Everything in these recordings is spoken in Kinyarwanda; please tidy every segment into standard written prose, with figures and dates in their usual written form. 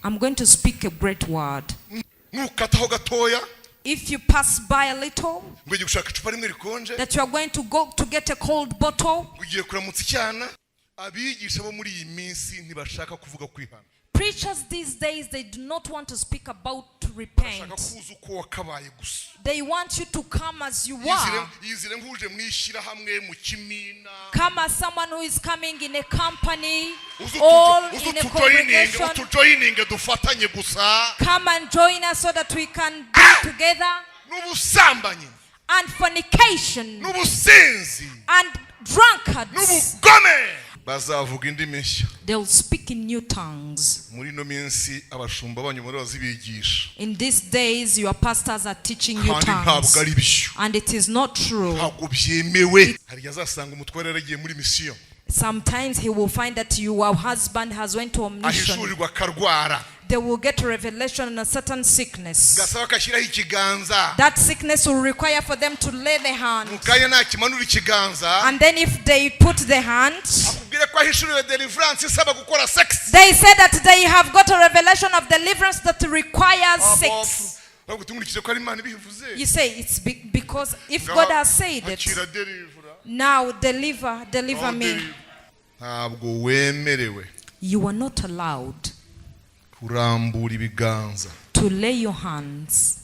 I'm going to speak a great word. If you pass by a little, that you are going to go to get a cold bottle, preachers these days, they do not want to speak about to repent. They want you to come as you are. Come as someone who is coming in a company, all in a congregation. Come and join us so that we can be together. And fornication. And drunkards. They'll speak in new tongues. In these days, your pastors are teaching you tongues. And it is not true. Sometimes he will find that your husband has went to a mission. They will get a revelation on a certain sickness. That sickness will require for them to lay their hand. And then if they put their hand, they say that they have got a revelation of deliverance that requires sex. You say it's because if God has said it, now deliver me. You are not allowed to lay your hands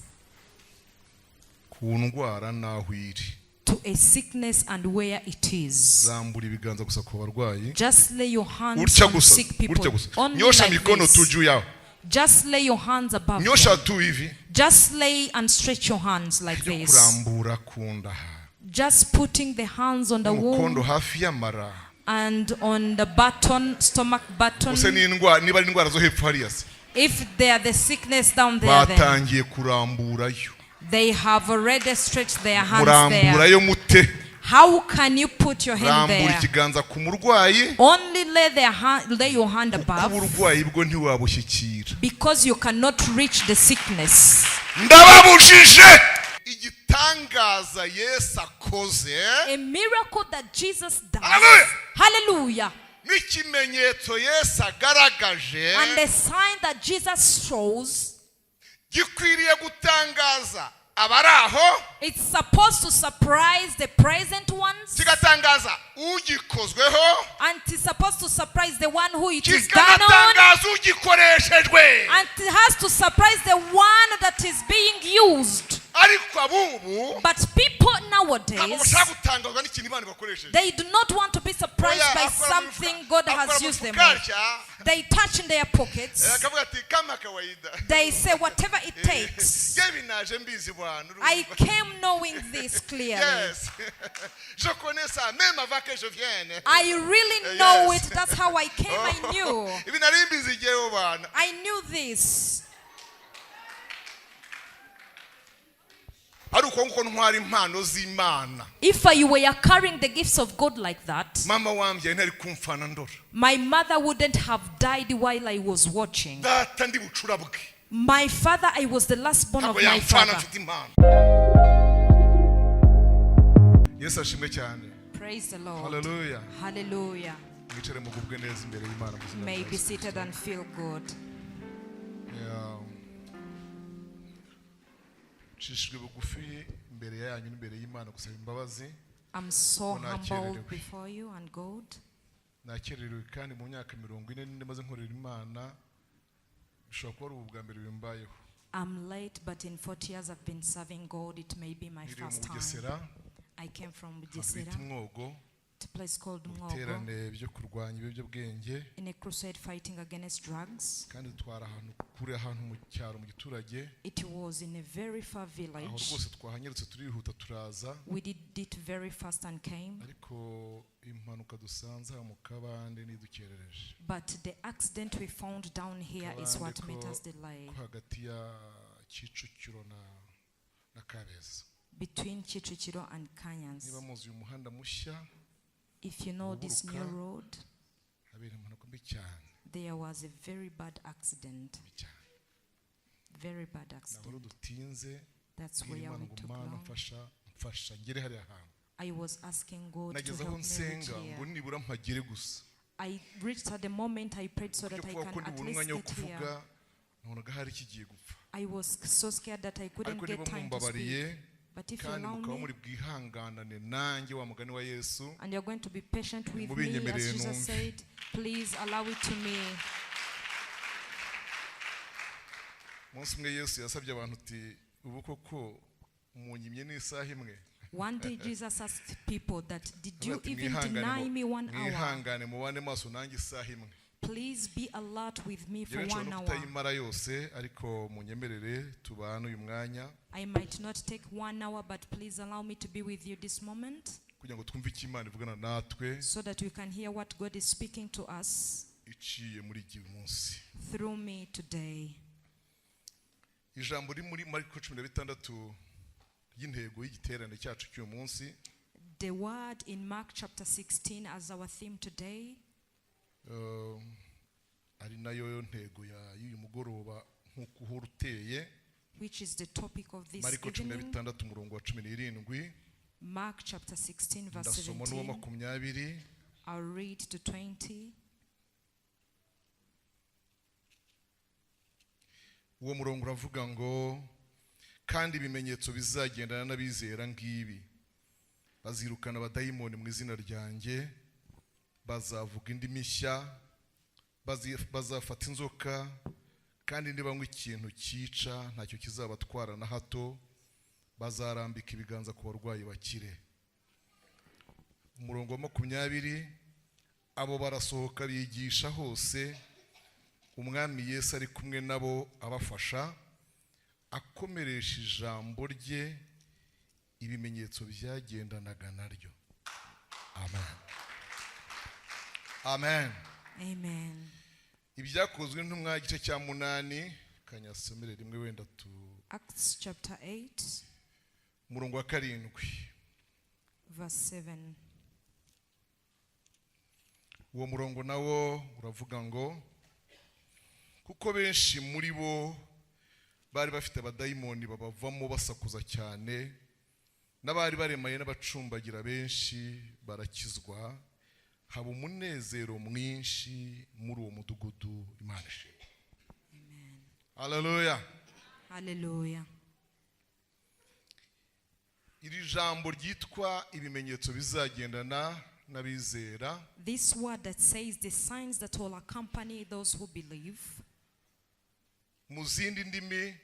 to a sickness and where it is. Just lay your hands on sick people. Only like this. Just lay your hands above them. Just lay and stretch your hands like this. Just putting the hands on the womb and on the button, stomach button. If they are the sickness down there, then they have already stretched their hands there. How can you put your hand there? Only lay your hand above, because you cannot reach the sickness. A miracle that Jesus does. Hallelujah. And the sign that Jesus shows, it's supposed to surprise the present ones, and it's supposed to surprise the one who it is done on, and it has to surprise the one that is being used. But people nowadays, they do not want to be surprised by something God has used them with. They touch in their pockets. They say whatever it takes. I came knowing this clearly. I really know it. That's how I came. I knew this. If I were carrying the gifts of God like that, my mother wouldn't have died while I was watching. My father, I was the last born of my father. Praise the Lord. Hallelujah. Hallelujah. May be seated and feel good. I'm so humbled before you and God. I'm late, but in 40 years I've been serving God. It may be my first time. I came from Basengera, a place called Noneho, in a crusade fighting against drugs. It was in a very far village. We did it very fast and came. But the accident we found down here is what made us delay. Between Chichichiro and Kanyans. If you know this new road, there was a very bad accident. Very bad accident. That's where we took long. I was asking God to help me reach here. I reached at the moment I prayed so that I can at least get here. I was so scared that I couldn't get time to speak. But if you allow me, and you're going to be patient with me, as Jesus said, please allow it to me. One day Jesus asked people that, did you even deny me 1 hour? Please be alert with me for 1 hour. I might not take 1 hour, but please allow me to be with you this moment, so that we can hear what God is speaking to us through me today. The word in Mark chapter 16 as our theme today, which is the topic of this evening. Mark chapter 16 verse 17. I'll read to 20. Uwo murongo uravuga ngo kandi ibimenyetso bizagendana n'abizera ngibi bazirukana abadayimoni mu izina ryanjye, bazavuga indimi nshya, bazafata inzoka, kandi nibanywa ikintu cyica ntacyo kizabatwara na hato, bazarambika ibiganza ku barwayi bakire. Umurongo wa 20, abo barasohoka bigisha hose, umwami Yesu ari kumwe nabo abafasha, akomeresha ijambo rye, ibimenyetso byagendanaga naryo. Amen. Amen. Amen. Ibyakozwe n'intumwa igice cya 8, kanyasomere rimwe wenda tu. Acts chapter 8 umurongo wa 7 verse 7. Uwo murongo nawo uravuga ngo kuko benshi muri bo bari bafite abadayimoni babavamo basakuza cyane, n'abari baremaye n'abacumbagira benshi barakizwa, haba umunezero mwinshi muri uwo mudugudu. Imana ishimwe. Amen. Hallelujah. Hallelujah. Iri jambo ryitwa ibimenyetso bizagendana n'abizera. This word that says the signs that will accompany those who believe. Mu zindi ndimi,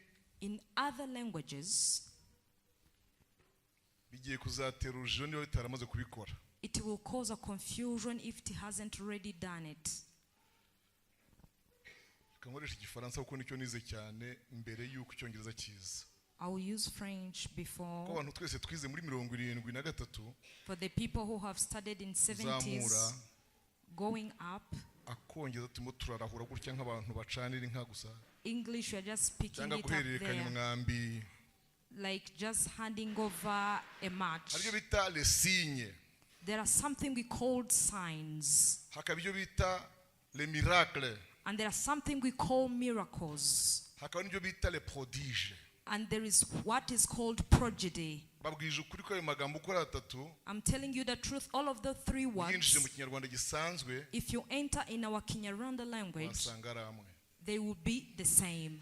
in other languages, bigiye kuzatera urujijo niba bitaramaze kubikora. It will cause a confusion if it hasn't already done it. Kangoresha igifaransa kuko nicyo nize cyane mbere yuko icyongereza kiza. I will use French before. Ko abantu twese twize muri 73. For the people who have studied in 70s, going up. Akongeza turimo turarahura gutya nk'abantu bacanira inka gusa. English, you are just speaking it up there, like just handing over a match. Haryo bita les signes. There are something we called signs. Hakabyo bita les miracles. And there are something we call miracles. Hakabyo bita les prodiges. And there is what is called prodigy. I'm telling you the truth, all of the three words, if you enter in our Kinyarwanda language, they will be the same.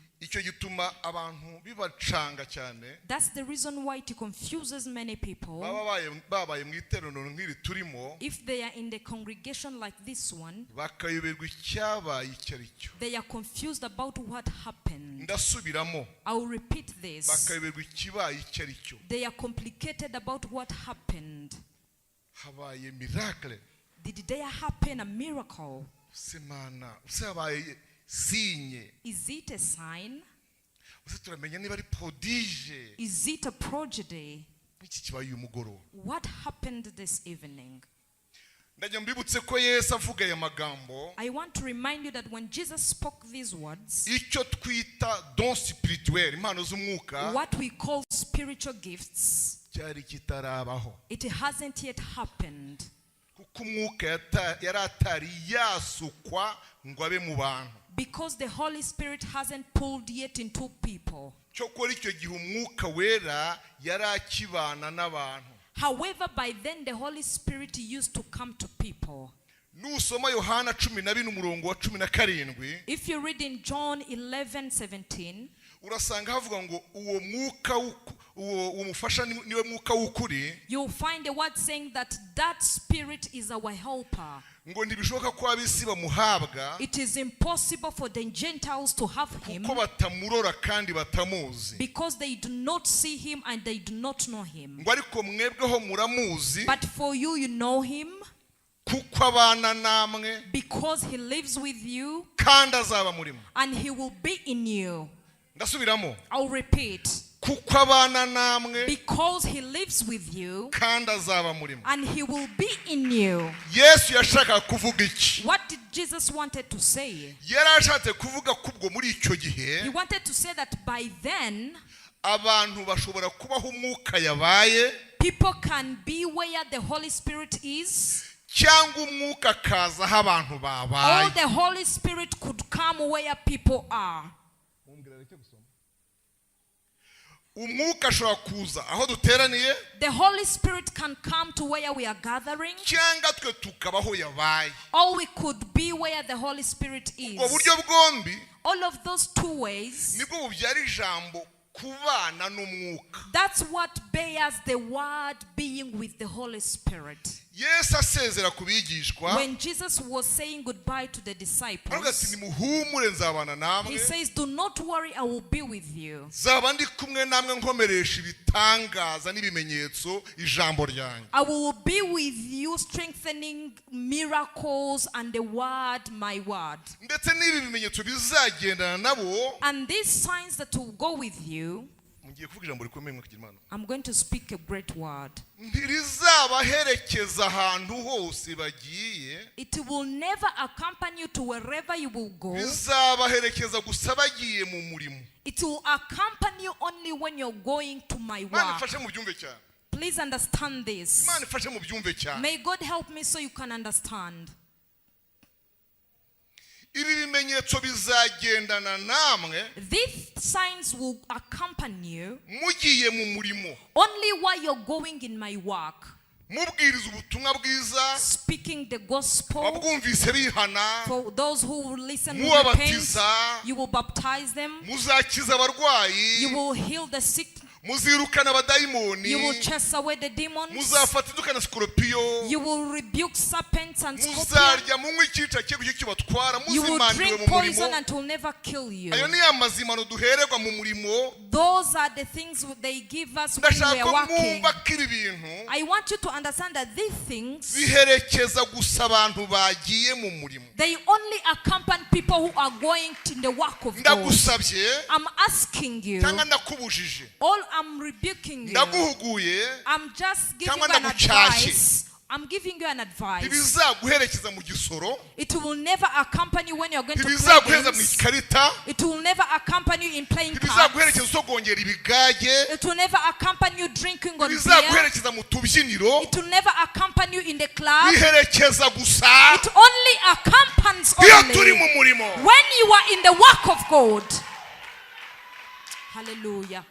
That's the reason why it confuses many people. If they are in the congregation like this one, they are confused about what happened. I will repeat this. They are complicated about what happened. Did there happen a miracle? Is it a sign? Is it a prodigy? What happened this evening? I want to remind you that when Jesus spoke these words, what we call spiritual gifts, it hasn't yet happened. Because the Holy Spirit hasn't pulled yet into people. However, by then the Holy Spirit used to come to people. nusoma Yohana 12 umurongo wa 17, if you read in John 11:17, urasanga havuga ngo uwo mwuka uwo umufasha niwe mwuka w'ukuri. you'll find the word saying that that spirit is our helper. Ngo ntibishoboka ko abisi bamuhabwa, it is impossible for the Gentiles to have him, kuko batamurora kandi batamuzi, because they do not see him and they do not know him. ngo ariko mwebweho muramuzi, but for you, you know him, kuko abana namwe, because he lives with you kandi azaba murimo. and he will be in you. Ndasubiramo, I'll repeat, kuko abana namwe, because he lives with you kandi azaba murimo. and he will be in you. Yesu yashaka kuvuga iki? What did Jesus wanted to say? Yarashatse kuvuga kubwo muri icyo He gihe wanted to say that by then abantu bashobora kubaho umwuka yabaye, people can be where the Holy Spirit is, cyangwa umwuka kaza aho abantu or babaye. the Holy Spirit could come where people are. Umwuka ashobora kuza aho duteraniye, The Holy Spirit can come to where we are gathering, cyangwa twe tukabaho yabaye. or we could be where the Holy Spirit Ubwo is. buryo bwombi All of those two ways, nibwo bubyara ijambo kubana n'umwuka. that's what bears the word being with the Holy Spirit. Yesu asezera ku bigishwa, When Jesus was saying goodbye to the aravuga ati disciples, nimuhumure nzabana namwe, he says, do not worry, I will be with you. zaba ndi kumwe namwe nkomeresha ibitangaza n'ibimenyetso ijambo ryanjye. I will be with you, strengthening miracles and the word, my word. Ndetse n'ibi bimenyetso bizagendana nabo. And these signs that will go with you, Ngiye kuvuga ijambo rikomeye mwe kigimana. I'm going to speak a great word. Ntirizabaherekeza ahantu hose bagiye, It will never accompany you to wherever you will go. bizabaherekeza gusa bagiye mu murimo. It will accompany you only when you're going to my Imana work. ifashe mu byumve cyane. Please understand this. Imana ifashe mu byumve cyane. May God help me so you can understand. Ibi bimenyetso bizagendana namwe These signs will accompany you mugiye mu murimo, only while you're going in my work. mubwiriza ubutumwa bwiza, Speaking the gospel. abwumvise bihana, For those who will listen will repent, mubabatiza, you will baptize them. muzakiza abarwayi, You will heal the sick. muzirukana abadayimoni, You will chase away the demons. muzafata inzoka na sikorupiyo, You will rebuke serpents and scorpions. muzarya munywe icyica cyo kibatwara, You will muzimandiwe drink mu poison murimo. and it will never kill you. Ayo ni amazimano duhererwa mu murimo. Those are the things they give us when we Ndashaka are ko working. mwumva ko ibi bintu I want you to understand that these things, biherekeza gusa abantu bagiye mu murimo. they only accompany people who are going to the work of God. Ndagusabye I'm asking you, cyangwa ndakubujije, all I'm rebuking you, ndaguhuguye, I'm just giving you cyangwa an ndagucyashye. advice. I'm giving you an advice. Ntibizaguherekeza mu gisoro, It will never accompany you when you're going to play ntibizaguhereza mu games. ikarita, It will never accompany you in playing cards. ntibizaguherekeza usogongera ibigage, It will never accompany you drinking on beer. ntibizaguherekeza mu tubyiniro, It will never accompany you in the club. biherekeza gusa It only accompanies iyo turi only mu murimo. when you are in the work of God. Hallelujah.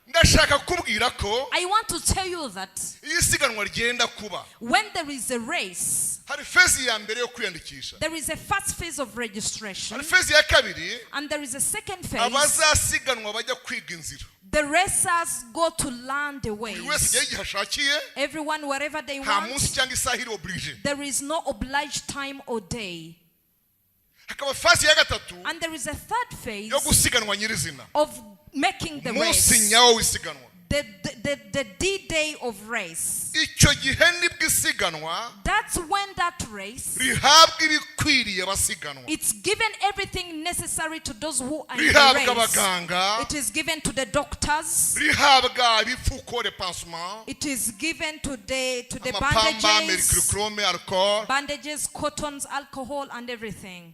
Ndashaka kubwira ko I want to tell you that iyo isiganwa ryenda kuba, when there is a race, hari fezi ya mbere yo kwiyandikisha, there is a first phase of registration, hari fezi ya kabiri, and there is a second phase. abazasiganwa bajya kwiga inzira. The racers go to learn the Buri wese ways. igihe igihe ashakiye, Everyone wherever they nta munsi want. cyangwa isaha iri oblige. There is no obliged time or day. Hakaba fasi ya gatatu And there is a third phase yo gusiganwa nyirizina, of making the umunsi race. nyawo w'isiganwa. The D-Day of race. Icyo gihe nibwo isiganwa That's when that race, rihabwa ibikwiriye abasiganwa, it's given everything necessary to those who are in the rihabwa race. abaganga, It is given to the doctors. rihabwa ibipfuko repansement, It is given to the amapamba, bandages, mercurochrome, alcohol, bandages, cottons, alcohol, and everything.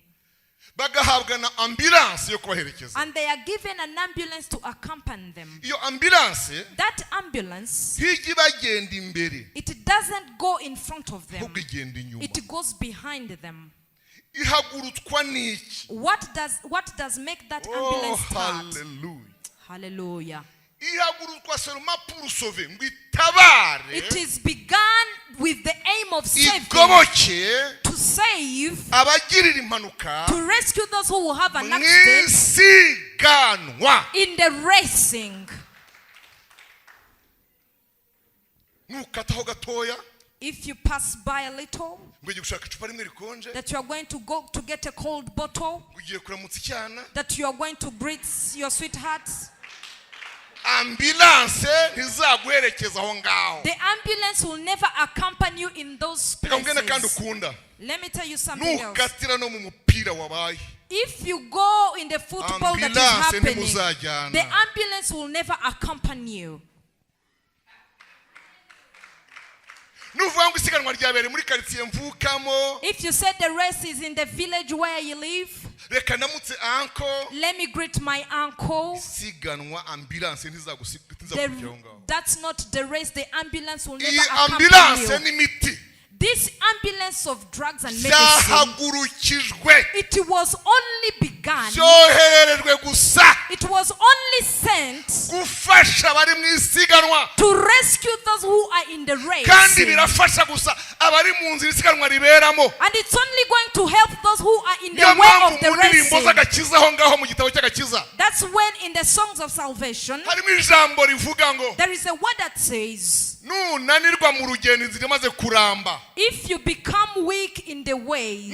bagahabwa na ambulance yo kubaherekeza. And they are given an ambulance to accompany them. Iyo ambulance That ambulance, ntijya ibagenda imbere, it doesn't go in front of them. ahubwo igenda inyuma. It goes behind them. Ihagurutswa n'iki? What does make that Oh, ambulance start? hallelujah. Hallelujah. It is begun with the aim of saving, to save, to rescue those who will have an accident in the racing. If you pass by a little, that you are going to go to get a cold bottle, that you are going to greet your sweethearts, the ambulance will never accompany you in those places. Let me tell you something else. If you go in the football that is happening, the ambulance will never accompany you. If you said the race is in the village where you live, let me greet my uncle. That's not the race. The ambulance will never accompany you. This ambulance of drugs and medicine, it was only begun, it was only sent to rescue those who are in the race. And it's only going to help those who are in the way of the racing. That's when in the songs of salvation, there is a word that says, if you become weak in the way, even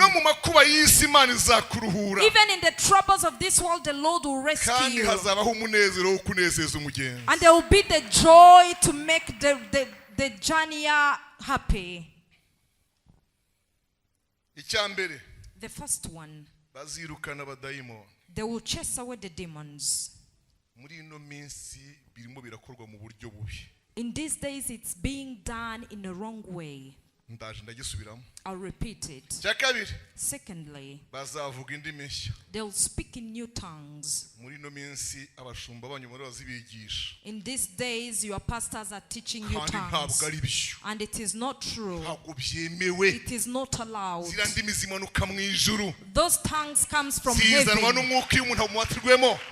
in the troubles of this world, the Lord will rescue you. And there will be the joy to make the journey happy. The first one, they will chase away the demons. In these days, it's being done in the wrong way. I'll repeat it. Secondly, they'll speak in new tongues. In these days, your pastors are teaching you tongues. And it is not true. It is not allowed. Those tongues come from heaven.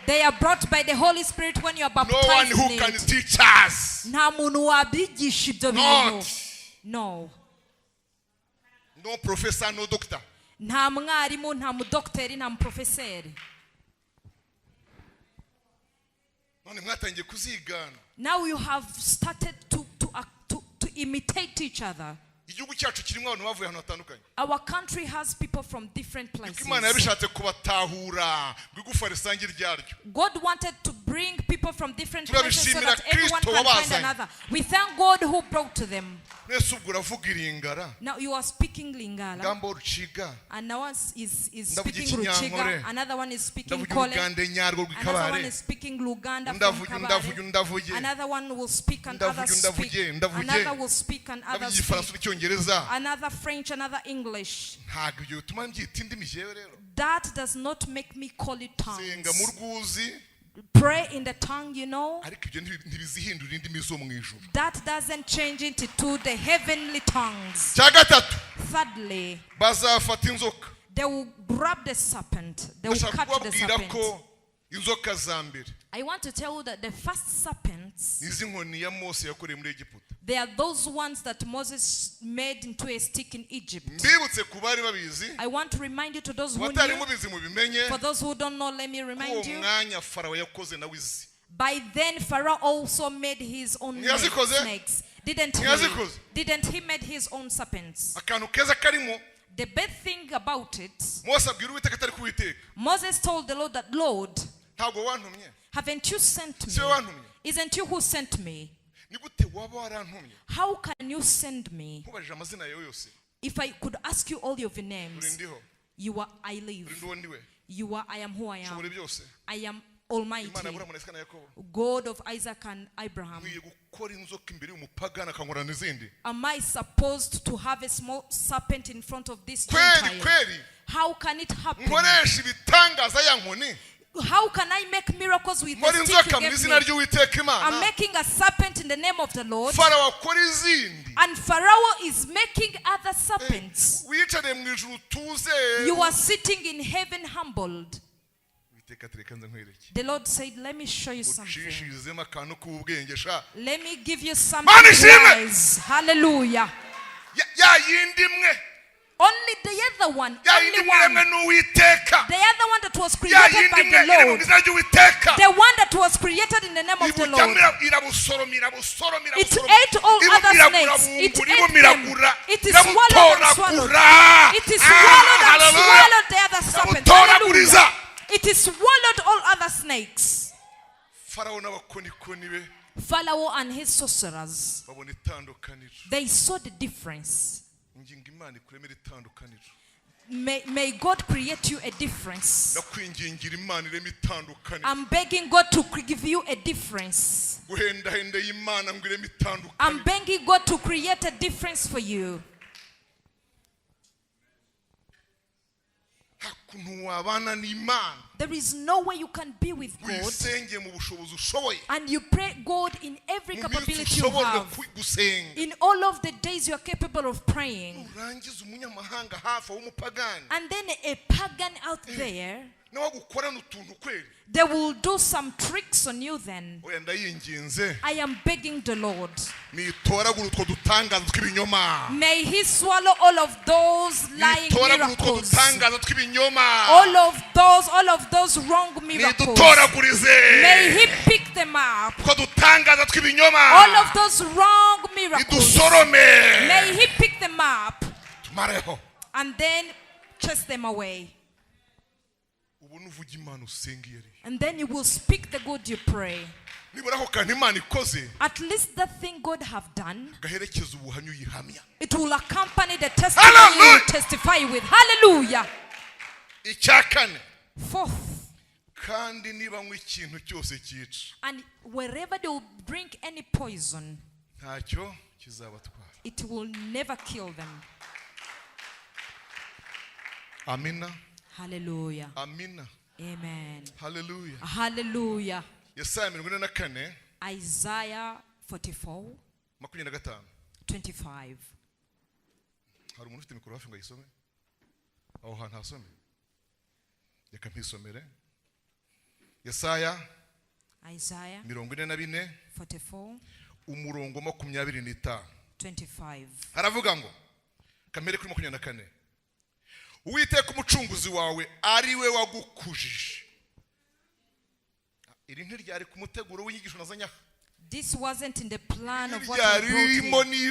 They are brought by the Holy Spirit when you are baptized in it. No. No professor, no doctor. Nta mwarimu, nta mudokteri, nta muprofeseri. Now you have started to imitate each other. Our country has people from different places. God wanted to bring people from different places so that everyone can find another. We thank God who brought to them. Now you are speaking Lingala. Another one is speaking Ruchiga. Another one is speaking Kole. Another one is speaking Luganda from Kabare. Another one will speak and others speak. Another will speak and others speak. Another French, another English. That does not make me call it tongues. Pray in the tongue, you know. That doesn't change into the heavenly tongues. Thirdly, they will grab the serpent. They will catch the serpent. I want to tell you that the first serpents, they are those ones that Moses made into a stick in Egypt. I want to remind you, to those who knew, for those who don't know, let me remind you. By then Pharaoh also made his own snakes. Didn't he made his own serpents? The bad thing about it, Moses told the Lord that, Lord, haven't you sent me? Isn't you who sent me? How can you send me? If I could ask you all of your names, you are I live. You are I am who I am. I am Almighty, God of Isaac and Abraham. Am I supposed to have a small serpent in front of this Gentile? How can it happen? How can I make miracles with the stick you gave me? I'm making a serpent in the name of the Lord. And Pharaoh is making other serpents. You are sitting in heaven humbled. The Lord said, let me show you something. Let me give you something wise. Hallelujah. Only the other one, the other one that was created by the Lord, the one that was created in the name of the Lord. It ate all other snakes. It ate them. It is swallowed and swallowed. It is swallowed and swallowed the other serpent. Hallelujah. It is swallowed all other snakes. Pharaoh and his sorcerers, they saw the difference. May God create you a difference. I'm begging God to give you a difference. I'm begging God to create a difference for you. There is no way you can be with God and you pray God in every capability you have. In all of the days you are capable of praying. And then a pagan out there, they will do some tricks on you then. I am begging the Lord. May He swallow all of those lying miracles. All of those wrong miracles. May He pick them up. All of those wrong miracles. May He pick them up. And then chase them away. And then you will speak the good you pray. At least the thing God have done, it will accompany the testimony you testify with. Hallelujah. Fourth, and wherever they will drink any poison, it will never kill them. Amina. Hallelujah. Amina. Amen. Hallelujah. Hallelujah. Isaiah 44, 25. Hari umuntu ufite mikoro hafi ngo ayisome? Aho hantu hasome. Reka mpisomere. Isaiah 44 umurongo 25. Haravuga ngo kamere kuri 24. Uwiteka umucunguzi wawe ari we wagukujije. Iri ntiryari ku muteguro w'inyigisho nazanya. This wasn't in the plan of what I brought here.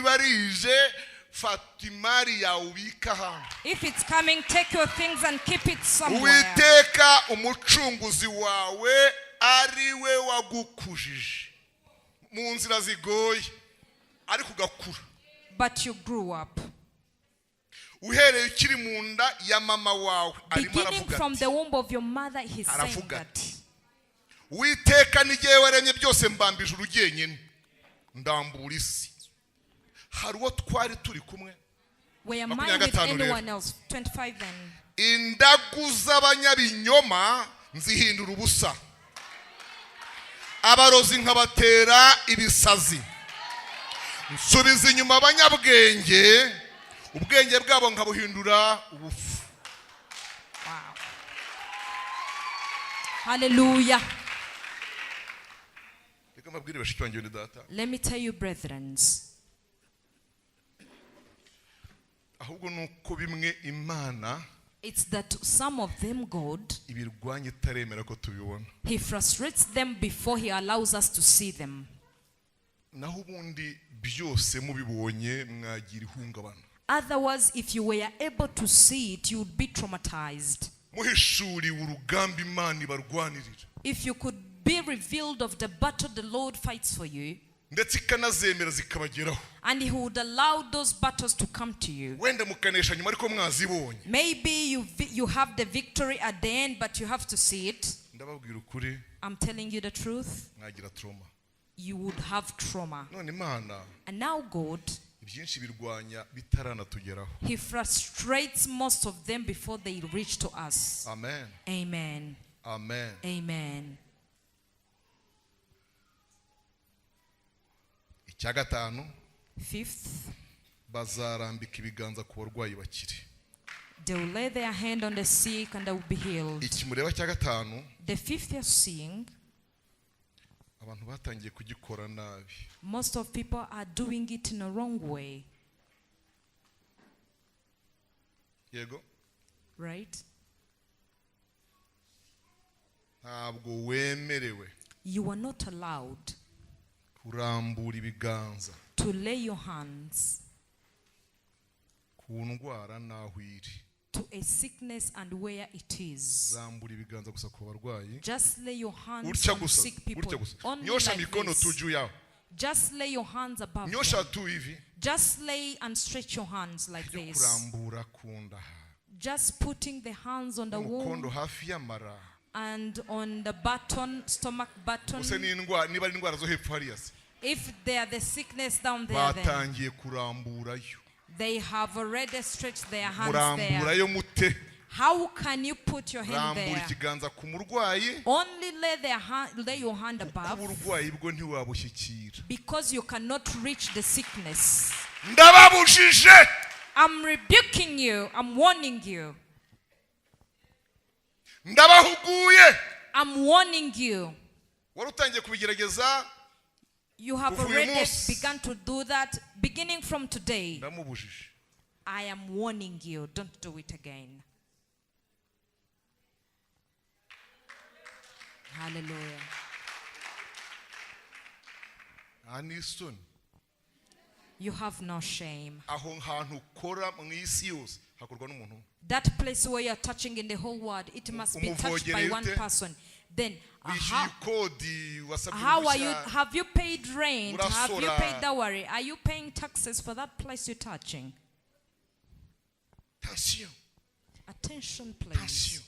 If it's coming, take your things and keep it somewhere. Uwiteka umucunguzi wawe ari we wagukujije. Mu nzira zigoye ari kugakura. But you grew up. Uhereye ukiri mu nda ya mama wawe arimo aravuga. Beginning from the womb of your mother, he's saying that. Uwiteka ni jyewe waremye byose mbambije urugenyene ndambura isi. Hari uwo twari turi kumwe. We are mine with anyone else. 25 then. Indagu z'abanyabinyoma nzihindura ubusa. Abarozi nkabatera ibisazi. Nsubiza inyuma abanyabwenge. Ubwenge bwabo nkabuhindura ubufu. Wow. Hallelujah. Let me tell you, brethren. It's that some of them, God, He frustrates them before He allows us to see them. Otherwise, if you were able to see it, you would be traumatized. If you could be revealed of the battle the Lord fights for you, and He would allow those battles to come to you. Maybe you have the victory at the end, but you have to see it. I'm telling you the truth. You would have trauma. And now God, He frustrates most of them before they reach to us. Amen. Amen. Amen. Amen. Fifth, They will lay their hand on the sick and they will be healed. Ikimureba cya gatanu, The fifth you're seeing, abantu batangiye kugikora nabi. most of people are doing it in a wrong way. Yego. Right? Ntabwo wemerewe You are not allowed kurambura ibiganza to lay your hands ku ndwara naho iri. to a sickness and where it is. Zambura ibiganza gusa ku barwayi. Just lay your hands Utya on gusa, sick people. utya gusa. Only Nyosha like mikono this. tu juu yao. Just lay your hands above Nyosha them. tu hivi. Just lay and stretch your hands like this. Kurambura ku nda. Just putting the hands on the Umukondo womb hafi y'amara. and on the button, stomach button. Use n'indwara niba ari indwara zo hepfo hariya se. If they are the sickness down there, then Batangiye kuramburayo. they have already stretched their hands there. Muramburayo mute. How can you put your hand Rambura there? ikiganza ku murwayi. Only lay your hand above, Uburwayi bwo ntiwabushyikira. because you cannot reach the sickness. Ndababujije. I'm rebuking you. I'm warning you. Ndabahuguye. I'm warning you. Wari utangiye kubigerageza. You have Kuva uyu already munsi. begun to do that. Beginning from today, Ndamubujije. I am warning you. Don't do it again. Hallelujah. Anisoni. You have no shame. Aho hantu ukora mu isi yose hakorwa n'umuntu. That place where you're touching in the whole world, it must be touched by one person. Then, Wishyuye kodi wasabye how are you? uruhushya. Have you paid rent? Have you Urasora. paid dowry? Are you paying taxes for that place you're touching? Attention. Attention, Attention. please.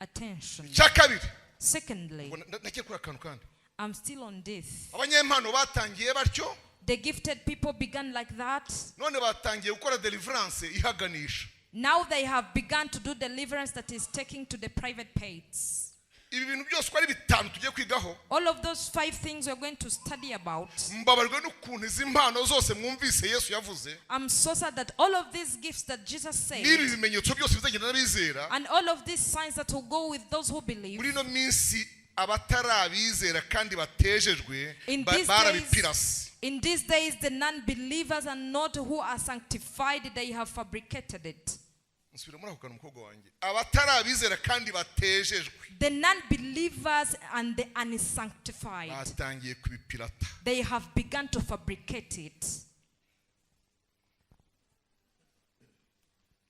Attention. Cya kabiri. Secondly, Nagiye kuri akantu kandi. I'm still on this. Abanyempano batangiye batyo. The gifted people began like that. None batangiye gukora deliverance ihaganisha. Now they have begun to do deliverance that is taking to the private pates. Ibi bintu byose uko ari bitanu tugiye kwigaho. All of those 5 things we're going to study about. Mbabarwe n'ukuntu izi mpano zose mwumvise Yesu yavuze. I'm so sad that all of these gifts that Jesus said N'ibi bimenyetso byose bizagenda n'abizera. and all of these signs that will go with those who believe. Muri no minsi abatarabizera kandi batejejwe barabipirasi. In these days, the non-believers and not who are sanctified, they have fabricated it. Nsubira muri ako kantu mukobwa wanjye. Abatarabizera kandi batejejwe. The non-believers and the unsanctified, Batangiye kubipirata. they have begun to fabricate it.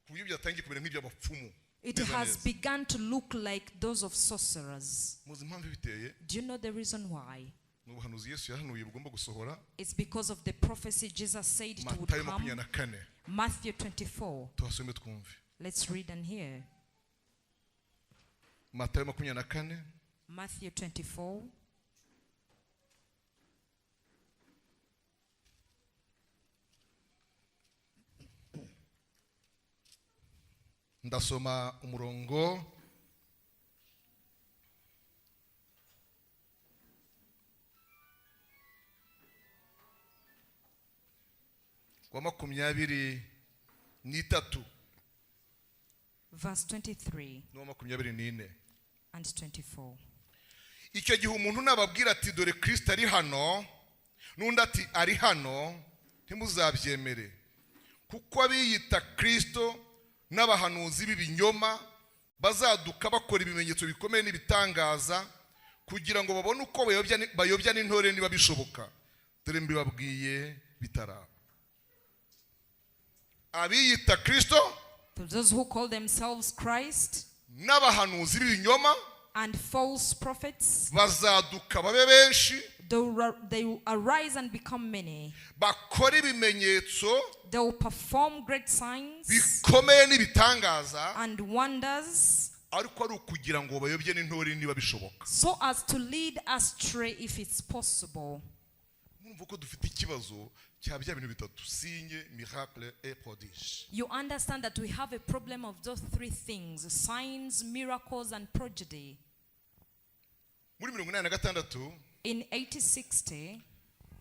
Ku buryo byatangiye kumera nk'iby'abapfumu. It has begun to look like those of sorcerers. Muzi impamvu biteye? Do you know the reason why? N'ubuhanuzi Yesu yahanuye bugomba gusohora. It's because of the prophecy Jesus said it would Matayo come. 24. Matthew 24. Tuhasome twumve. Let's read and hear. Matayo 24. Matthew 24. Ndasoma umurongo wa 23 Verse 23 n'uwa 24. and 24. Icyo gihe umuntu nababwira ati dore Kristo ari hano n'undi ati ari hano ntimuzabyemere kuko abiyita Kristo n'abahanuzi b'ibinyoma bazaduka bakora ibimenyetso bikomeye n'ibitangaza kugira ngo babone uko bayobya n'intore niba bishoboka. Dore mbibabwiye bitaraba. Abiyita Kristo To those who call themselves Christ n'abahanuzi b'ibinyoma and false prophets, bazaduka babe benshi, they will arise and become many. bakora ibimenyetso They will perform great signs bikomeye n'ibitangaza and wonders, ariko ari ukugira ngo bayobye n'intore niba bishoboka. so as to lead astray if it's possible. Mwumva ko dufite ikibazo cya bya bintu bitatu: signe, miracle et prodige. You understand that we have a problem of those 3 things: signs, miracles, and prodigy. Muri 86 In 80-60,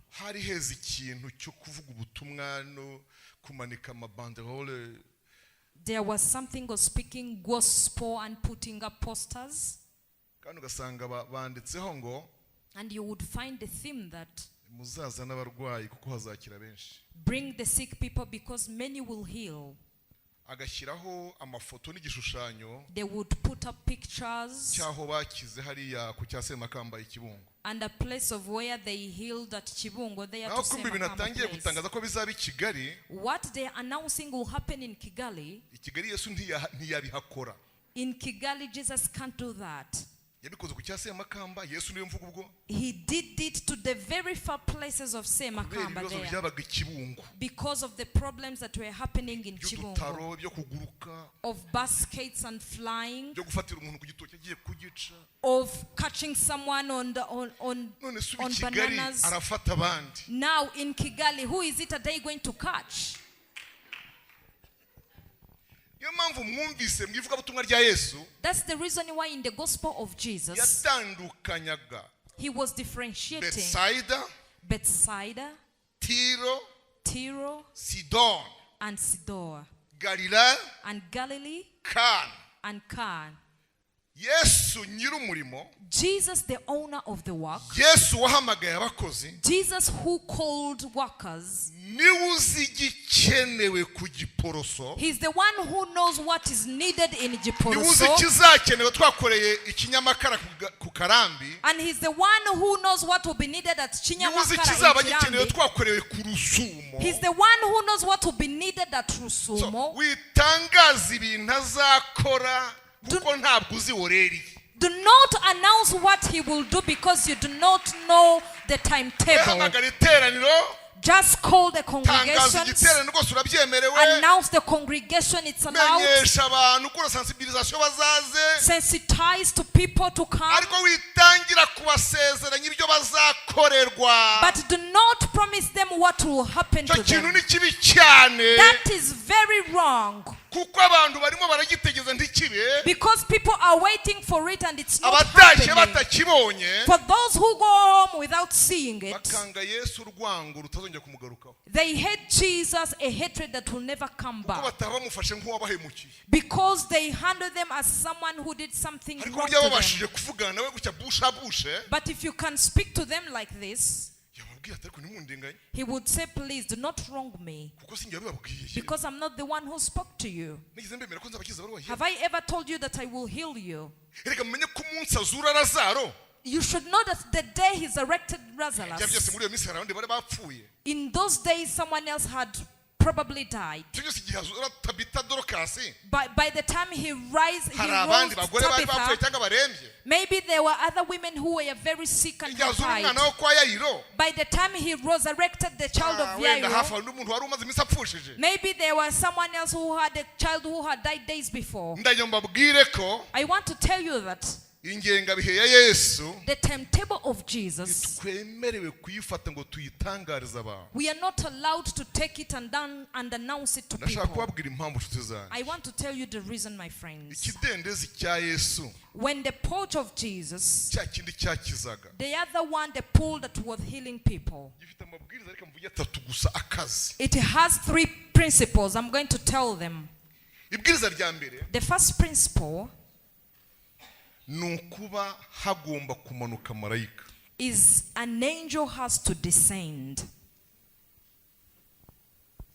hari heza ikintu cyo kuvuga ubutumwa no kumanika amabanderole. There was something of speaking gospel and putting up posters. kandi ugasanga banditseho ngo And you would find the theme that muzaza n'abarwayi kuko hazakira benshi. bring the sick people because many will heal. Agashyiraho amafoto n'igishushanyo They would put up pictures cyaho bakize hariya ku Cyasemakamba Ikibungo. and a place of where they healed at Chibungo. They are Naho to kumbe binatangiye place. gutangaza ko bizaba i Kigali. What they are announcing will happen in Kigali. I Kigali Yesu ntiyabihakora. In Kigali, Jesus can't do that. Yabikoze ku Cyasemakamba, Yesu niwe mvuga ubwo. He did it to the very far places of Semakamba there byabaga Ikibungo. because of the problems that were happening in Chibungo, By'udutaro byo kuguruka, of baskets and flying, byo gufatira umuntu ku gitoki agiye kugica. of catching someone on None subi on Kigali bananas. arafata abandi. Now in Kigali, who is it a day going to catch? Niyo mpamvu mwumvise mwivuga butumwa rya Yesu That's the reason why in the gospel of Jesus, yatandukanyaga he was differentiating Bethsaida, Bethsaida, Tiro, Tyre, Sidon, and Sidon, Galilea, and Galilee, Kana. and Can. Yesu nyir'umurimo, Jesus, the owner of the work, Yesu wahamagaye abakozi, Jesus who called workers, niwe uzi igikenewe ku Giporoso, he's the one who knows what is needed in niwe uzi Giporoso, ikizakenewe twakoreye ikinyamakara ku Karambi, and he's the one who knows what will be needed at niwe uzi Chinyamakara ikizaba in gikenewe Kirambi. twakorewe ku Rusumo. He's the one who knows what will be needed at So, Rusumo. witangaza ibintu azakora kuko ntabwo uzi woreri. Do not announce what he will do because you do not know the timetable. Hamagara iteraniro, Just call the tangaza congregations, igiterane rwose urabyemerewe, announce the congregation, it's allowed, menyesha abantu ukora sensibilisation bazaze, sensitize to people to come, ariko witangira kubasezeranya ibyo bazakorerwa. but do not promise them what will happen Icyo to kintu them. ni kibi cyane That is very wrong kuko abantu barimo baragitegereza ntikibe, because people are waiting for it and it's not abatashye happening. batakibonye For those who go home without seeing it, bakanga Yesu urwango rutazongera kumugarukaho they hate Jesus, a hatred that will never come kuko back. bataba bamufashe nk'uwabahemukiye. Because they handle them as someone who did something Ariko wrong burya to them. babashije kuvugana nawe gutya bushe, But if you can speak to them like this, yababwiye ati ariko ntimundenganye he would say, please do not wrong me kuko sinjye wabibabwiye. because I'm not the one who spoke to you. Nigeze mbemera ko nzabakiza abarwayi. Have I ever told you that I will heal you? Erega mumenye ko umunsi azura Lazaro, You should know that the day he resurrected bya byose Lazarus, muri iyo minsi hari abandi bari bapfuye. in those days someone else had probably died. Icyo cyose igihe azura Tabita Dorokasi, By the time he rose hari abandi bagore bari bapfuye Tabitha, cyangwa barembye. maybe there were other women who were very sick and Igihe had azura died. umwana wo kwa Yayiro, By the time he resurrected the child of wenda hafi Jairus, hari n'umuntu wari umaze iminsi apfushije. maybe there was someone else who had a child who had died days before. Ndagira mbabwire ko I want to tell you that ingengabihe ya Yesu the timetable of Jesus, twemerewe kuyifata ngo tuyitangarize abantu. we are not allowed to take it and announce it to Ndashaka people. kubabwira impamvu nshuti zanjye. I want to tell you the reason, my friends. Ikidendezi cya Yesu, When the porch of Jesus, cya kindi cyakizaga, the other one, the pool that was healing people, gifite amabwiriza ariko mvuge atatu gusa akazi. it has 3 principles. I'm going to tell them. Ibwiriza rya mbere The first principle ni ukuba hagomba kumanuka marayika. is an angel has to descend.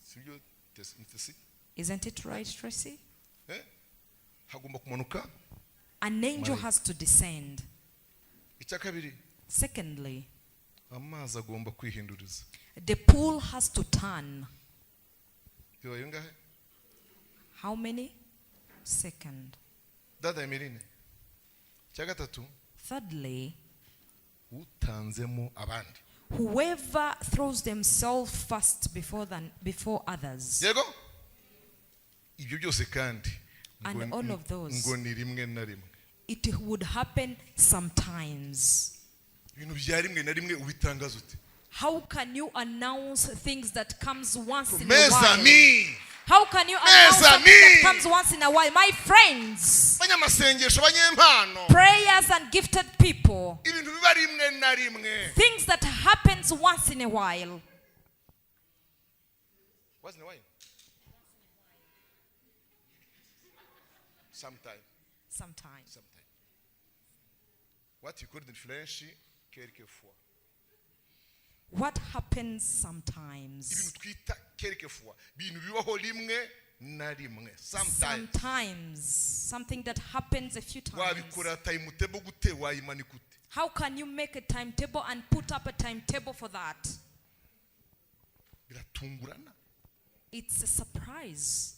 Sibyo Tesi? Isn't it right, Tracy? Hagomba kumanuka. An angel has to descend. Icya kabiri, Secondly, amazi agomba kwihinduriza. the pool has to turn. Bibaye ngahe? How many? Second. Dada Emeline. Icya gatatu, Thirdly, utanzemo abandi. whoever throws themselves first before others. Yego? Ibyo byose kandi And all of those, ngo ni rimwe na rimwe. it would happen sometimes. Ibintu bya rimwe na rimwe ubitangaza ute? How can you announce things that comes once in a Mes while? amis, How can you announce Mes something that amis. comes once in a while? My friends, banyamasengesho banyempano, prayers and gifted people, ibintu biba rimwe na rimwe. things that happens once in a while. Once in a while. Sometimes. What you call in French, quelquefois. What happens sometimes? Ibintu twita quelquefois. Bintu bibaho rimwe na rimwe. Sometimes. Something that happens a few times. Wabikora timetable gute wayimanika ute? How can you make a timetable and put up a timetable for that? Biratungurana. It's a surprise.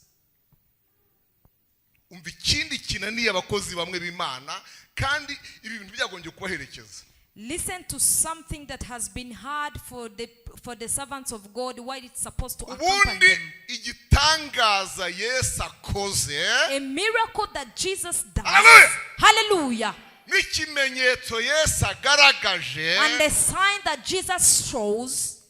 Ikindi kinaniye abakozi bamwe b'Imana kandi ibi bintu byagombye kubaherekeza. Listen to something that has been hard for the servants of God, why it's supposed to accompany them. Igitangaza Yesu akoze. A miracle that Jesus does. Hallelujah. Hallelujah. N'ikimenyetso Yesu agaragaje. And the sign that Jesus shows.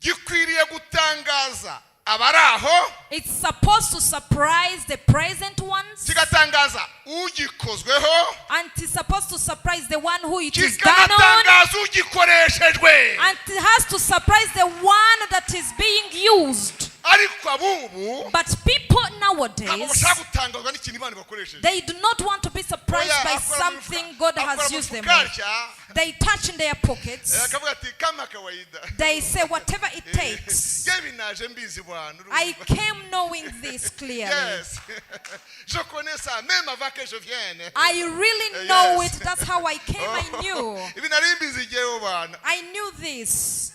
Gikwiriye gutangaza abaraho. It's supposed to surprise the present ones. Kigatangaza ugikozweho. And it's supposed to surprise the one who it is done on. Kigatangaza ugikoreshejwe. And it has to surprise the one that is being used. But people nowadays, they do not want to be surprised by something God has used them with. They touch in their pockets. They say whatever it takes. I came knowing this clearly. I really know it. That's how I came. I knew. I knew this.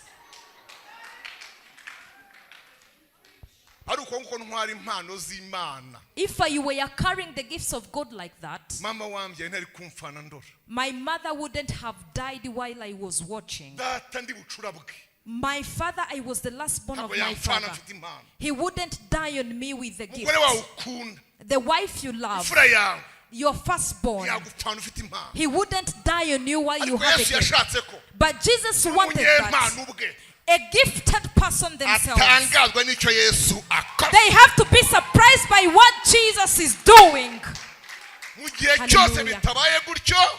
If you were carrying the gifts of God like that, my mother wouldn't have died while I was watching. My father, I was the last born of my father. He wouldn't die on me with the gift. The wife you love, your firstborn, he wouldn't die on you while you have a gift. But Jesus wanted that. A gifted person themselves. They have to be surprised by what Jesus is doing. Hallelujah.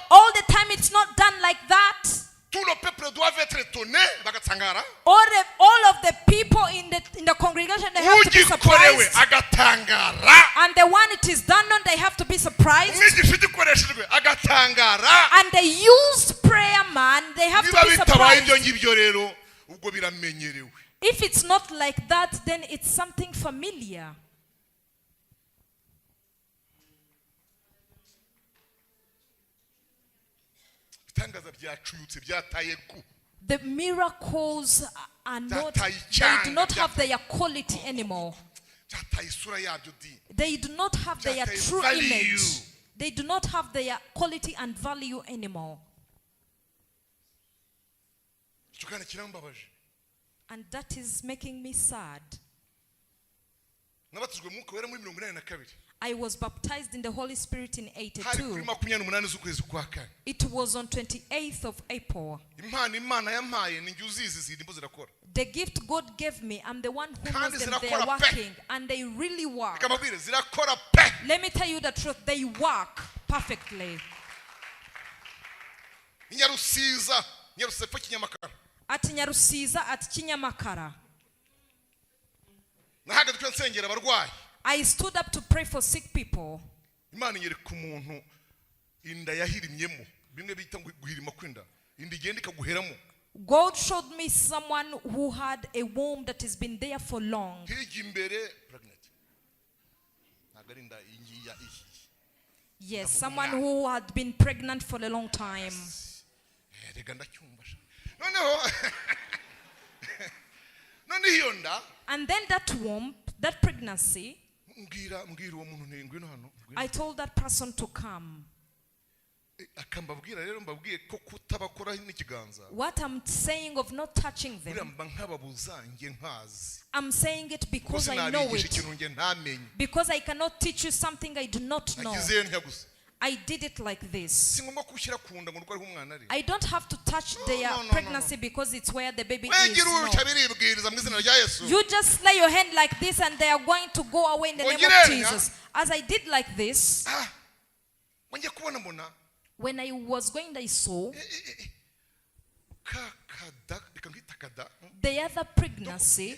All the time it's not done like that. All of the people in the congregation, they have to be surprised. And the one it is done on, they have to be surprised. And the used prayer man, they have to be surprised. If it's not like that, then it's something familiar. The miracles are not, they do not have their quality anymore. They do not have their true image. They do not have their quality and value anymore. And that is making me sad. I was baptized in the Holy Spirit in 82. It was on 28th of April. The gift God gave me, I'm the one who knows them. They are working and they really work. Let me tell you the truth, they work perfectly. At Nyarusiza, at Kinyamakara. I stood up to pray for sick people. God showed me someone who had a womb that has been there for long. Yes, someone who had been pregnant for a long time. And then that womb, that pregnancy, I told that person to come. What I'm saying of not touching them, I'm saying it because I know it. Because I cannot teach you something I do not know. I did it like this. I don't have to touch their pregnancy because it's where the baby is. No. You just lay your hand like this and they are going to go away in the name of Jesus. As I did like this, when I was going, I saw the other pregnancy.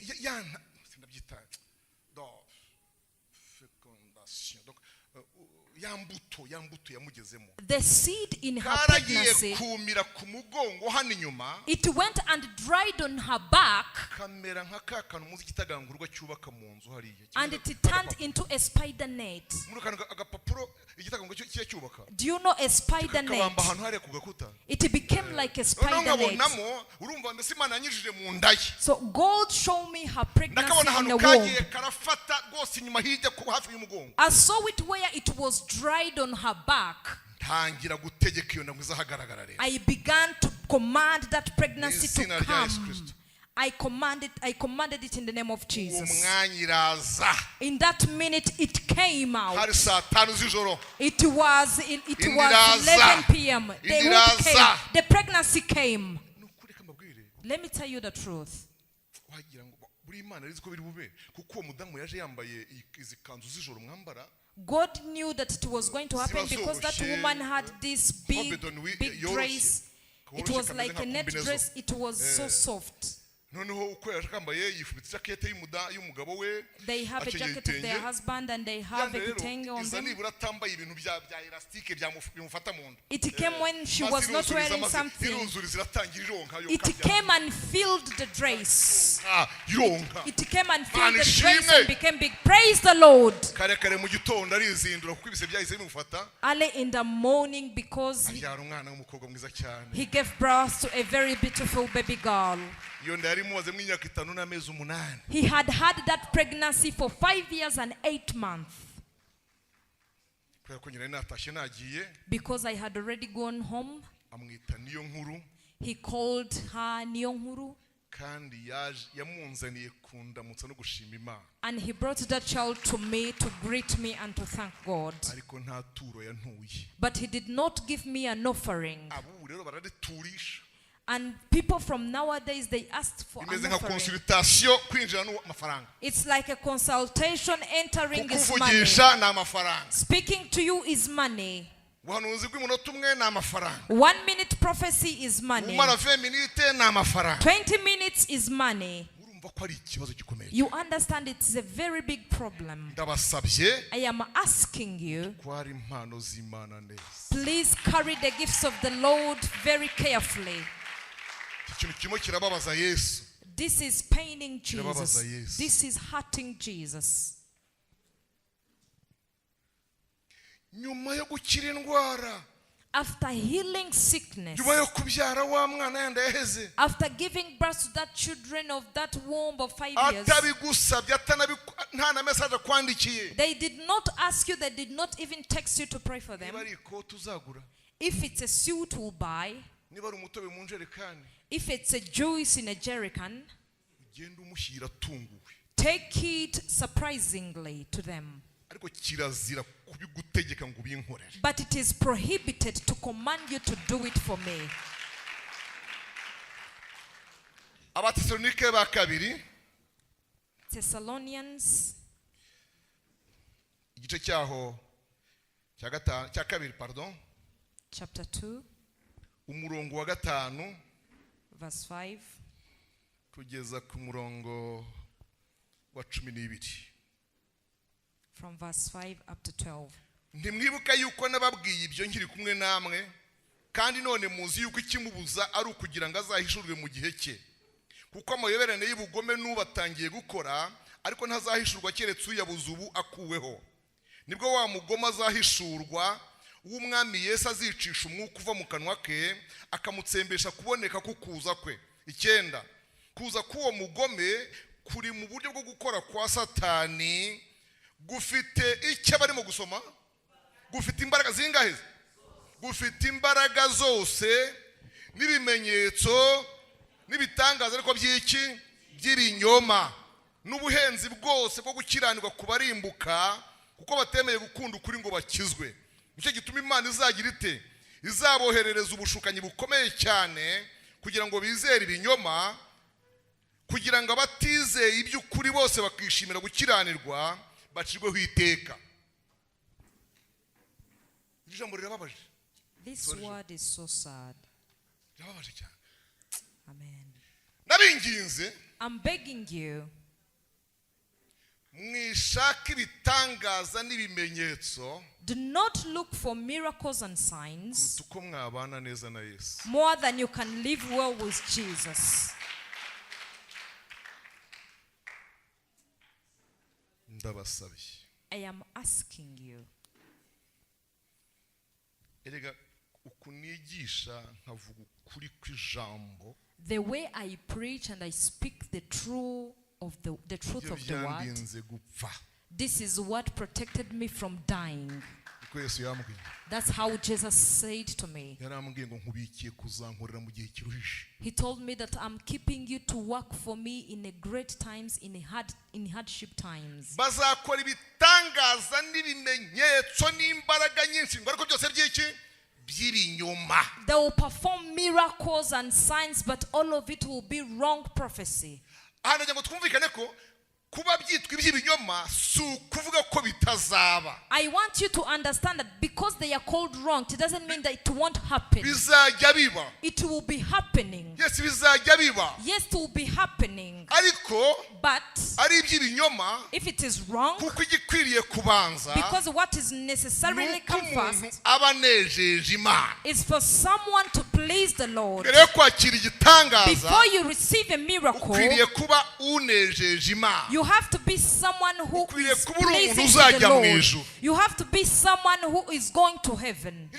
yambuto yamugezemo. The seed in her pregnancy, kumira ku mugongo hano inyuma. It went and dried on her back. Kamera nka kakanu muzi kitagangurwa cyubaka mu nzu hariya. And it turned into a spider net. Agapapuro igitagangurwa cyubaka. Do you know a spider net? Kabamba hano hariya ku gakuta. It became like a spider net. Urumva mbese Imana yanyijije mu ndaye. So God showed me her pregnancy in the womb. Karafata rwose inyuma hirya ku hafi y'umugongo. I saw it where it was dried on her back. I began to command that pregnancy to come. I commanded it in the name of Jesus. In that minute it came out. It was 11 p.m. The pregnancy came. Let me tell you the truth. God knew that it was going to happen because that woman had this big dress. It was like a net dress. It was so soft. Noneho uko yakambaye yifubitse jacket y'umugabo we. They have a jacket of their husband and they have a kitenge on them. It came when she was not wearing something. It came and filled the dress. It came and filled the dress and became big. Praise the Lord. Early in the morning, because he gave birth to a very beautiful baby girl. He had had that pregnancy for 5 years and 8 months. Because I had already gone home, he called her Niyonkuru. And he brought that child to me to greet me and to thank God. But he did not give me an offering. And people from nowadays, they asked for an offering. It's like a consultation. Entering is money. Speaking to you is money. 1 minute prophecy is money. 20 minutes is money. You understand it's a very big problem. I am asking you, please carry the gifts of the Lord very carefully. This is paining Jesus. This is hurting Jesus. After healing sickness, after giving birth to that children of that womb of 5 years, they did not ask you, they did not even text you to pray for them. If it's a suit, we'll buy. If it's a juice in a jerrycan, take it surprisingly to them. But it is prohibited to command you to do it for me. Thessalonians chapter 2 verse 5 kugeza ku murongo wa 12. From verse 5 up to 12. Ndimwibuka yuko nababwiye ibyo nkiri kumwe namwe, kandi none muzi yuko ikimubuza ari ukugira ngo azahishurwe mu gihe cye, kuko amayoberane y'ubugome n'ubatangiye gukora, ariko ntazahishurwa keretse uyabuze ubu akuweho. Nibwo wa mugoma azahishurwa, w'umwami Yesu azicisha umwuka uva mu kanwa ke, akamutsembesha kuboneka kukuza kwe. 9. Kuza k'uwo mugome kuri mu buryo bwo gukora kwa Satani, gufite icyo barimo gusoma, gufite imbaraga zingahe? Gufite imbaraga zose n'ibimenyetso n'ibitangaza ariko by'iki by'ibinyoma n'ubuhenzi bwose bwo gukiranirwa kubarimbuka, kuko batemeye gukunda ukuri ngo bakizwe. Nicyo gituma Imana izagira ite? Izaboherereza ubushukanyi bukomeye cyane kugira ngo bizere ibinyoma, kugira ngo abatizeye iby'ukuri bose bakishimira gukiranirwa bacirweho iteka. This word is so sad. Amen. I'm begging you, mwishaka ibitangaza n'ibimenyetso. Do not look for miracles and signs Tuko mwabana neza na Yesu. more than you can live well with Jesus. Ndabasabiye. I am asking you. Erega ukunigisha nkavuga ukuri kw'ijambo. The way I preach and I speak the truth of the word. This is what protected me from dying. That's how Jesus said to me. He told me that I'm keeping you to work for me in a great times, in hardship times. They will perform miracles and signs, but all of it will be wrong prophecy. I want you to understand that because they are called wrong, it doesn't mean that it won't happen. It will be happening. Yes, it will be happening. But if it is wrong, because what is necessarily come first is for someone to please the Lord. Before you receive a miracle, you have to be someone who is pleasing to the Lord. You have to be someone who is going to heaven.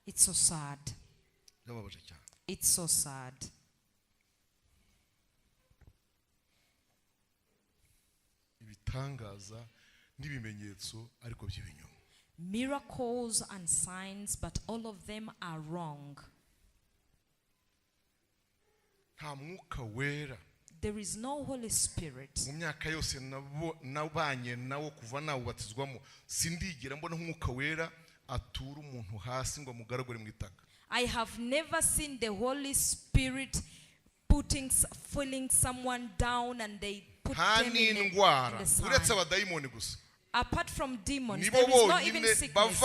It's so sad. It's so sad. Miracles and signs, but all of them are wrong. There is no Holy Spirit. I have never seen the Holy Spirit filling someone down and they put them in the sun. Apart from demons, there is not even sickness.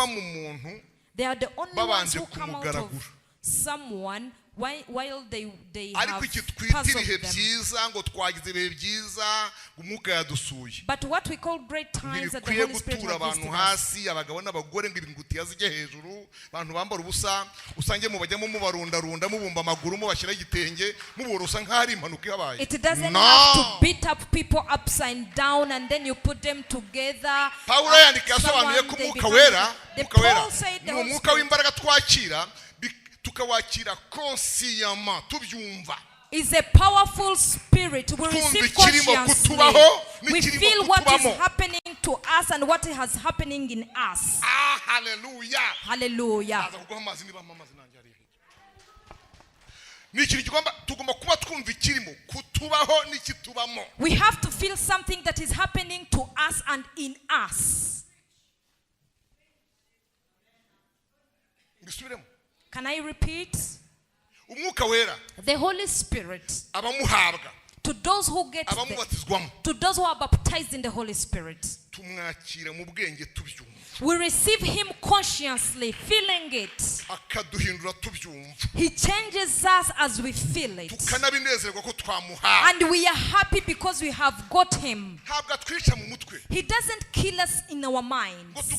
They are the only ones who come out of someone while they have puzzled them. But what we call great times that the Holy Spirit has visited us. It doesn't have to beat up people upside down and then you put them together. Paul said the Holy Spirit is a powerful spirit. We receive consciously. We feel what is happening to us and what is happening in us. Hallelujah. Hallelujah. We have to feel something that is happening to us and in us. Can I repeat? The Holy Spirit, to those who to those who are baptized in the Holy Spirit, we receive him consciously, feeling it. He changes us as we feel it. And we are happy because we have got him. He doesn't kill us in our minds.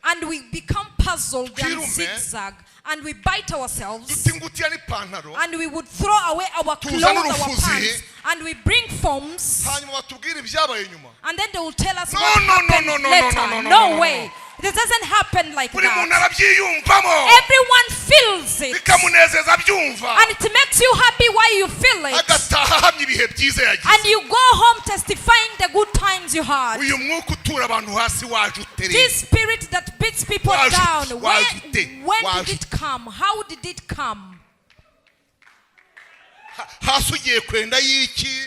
And we become puzzled and zigzag. And we bite ourselves. And we would throw away our clothes, our pants. And we bring foams. And then they will tell us what happened later. No way. This doesn't happen like that. Everyone feels it. And it makes you happy while you feel it. And you go home testifying the good times you had. This spirit that beats people down, when did it come? How did it come?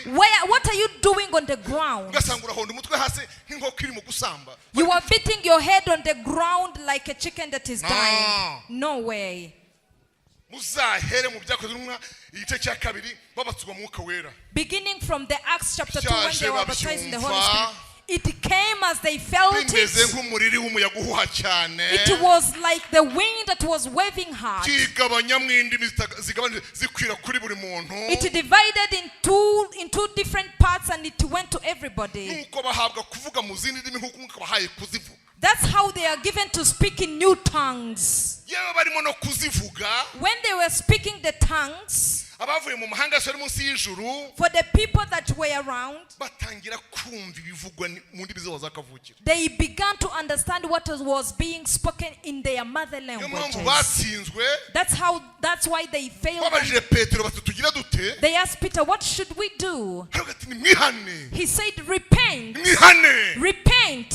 What are you doing on the ground? You are beating your head on the ground like a chicken that is dying. No way. Beginning from the Acts chapter 2 when they were baptized in the Holy Spirit. It came as they felt it. bimeze nk'umuriri w'umuyaga uhuha cyane. It was like the wind that was waving hard. kigabanya mu indimi zikwira kuri buri muntu. It divided in two different parts and it went to everybody. nuko bahabwa kuvuga mu zindi ndimi nk'uko Umwuka bahaye kuzivuga. That's how they are given to speak in new tongues. yewe barimo no kuzivuga. When they were speaking the tongues, abavuye mu mahanga yose ari munsi y'ijuru, for the people that were around, batangira kumva ibivugwa mu ndimi zabo z'akavukiro. they began to understand what was being spoken in their mother niyo mpamvu languages. batsinzwe. That's why they failed. babajije Petero bati tugira dute. They asked Peter, what should we do? aravuga ati nimwihane. He said, repent. mwihane. Repent.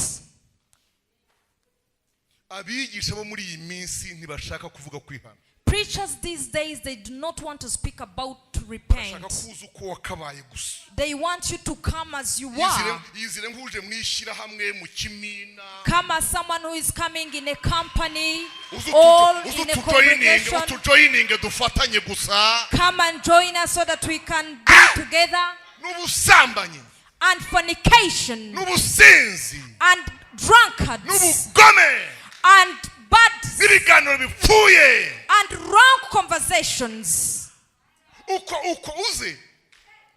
abigisha bo muri iyi minsi ntibashaka kuvuga kwihana. Preachers these days, they do not want to speak about to repent. bashaka kuza uko wakabaye gusa. They want you to come as you are. yizire nk'uje mwishyira hamwe mu kimina. Come as someone who is coming in a company or in a congregation. utujoyininge dufatanye gusa. Come and join us so that we can be together. n'ubusambanyi. And fornication. n'ubusinzi. And drunkards. n'ubugome. And bad. n'ibiganiro bipfuye. And wrong conversations. uko uze.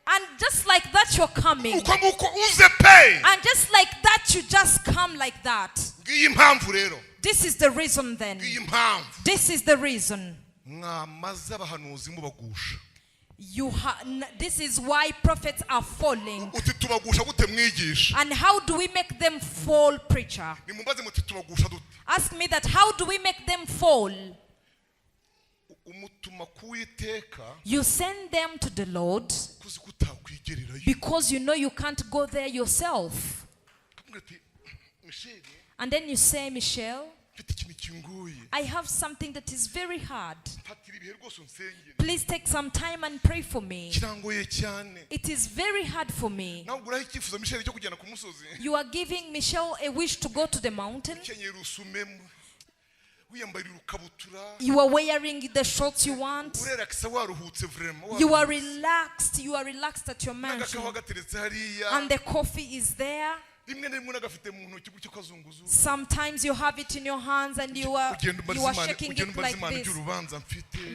And just like that you're coming. uko uze pe. And just like that you just come like that. ngiyi impamvu rero. This is the reason then. ngiyi impamvu. This is the reason. mwamaze abahanuzi mubagusha. This is why prophets are falling. uti tubagusha gute mwigisha. And how do we make them fall, preacher? nimumbaze muti tubagusha dute. Ask me that. How do we make them fall? umutuma kuwiteka. You send them to the Lord kuzi kutakwigererayo. because you know you can't go there yourself. And then you say, Michelle, I have something that is very hard. Please take some time and pray for me. It is very hard for me. You are giving Michelle a wish to go to the mountain. You are wearing the shorts you want. You are relaxed. You are relaxed at your mansion. And the coffee is there. Sometimes you have it in your hands and you are shaking it like this.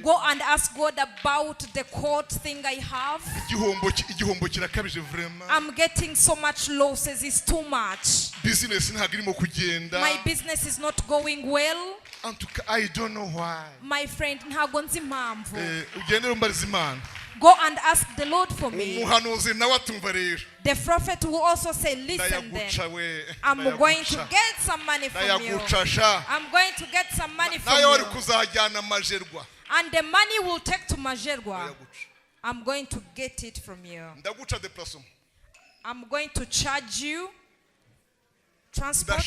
Go and ask God about the court thing I have. I'm getting so much losses. It's too much. My business is not going well. I don't know why. My friend, go and ask the Lord for me. The prophet will also say, listen then, I'm going to get some money from you. I'm going to get some money from you. And the money will take to Majerwa. I'm going to get it from you. I'm going to charge you transport.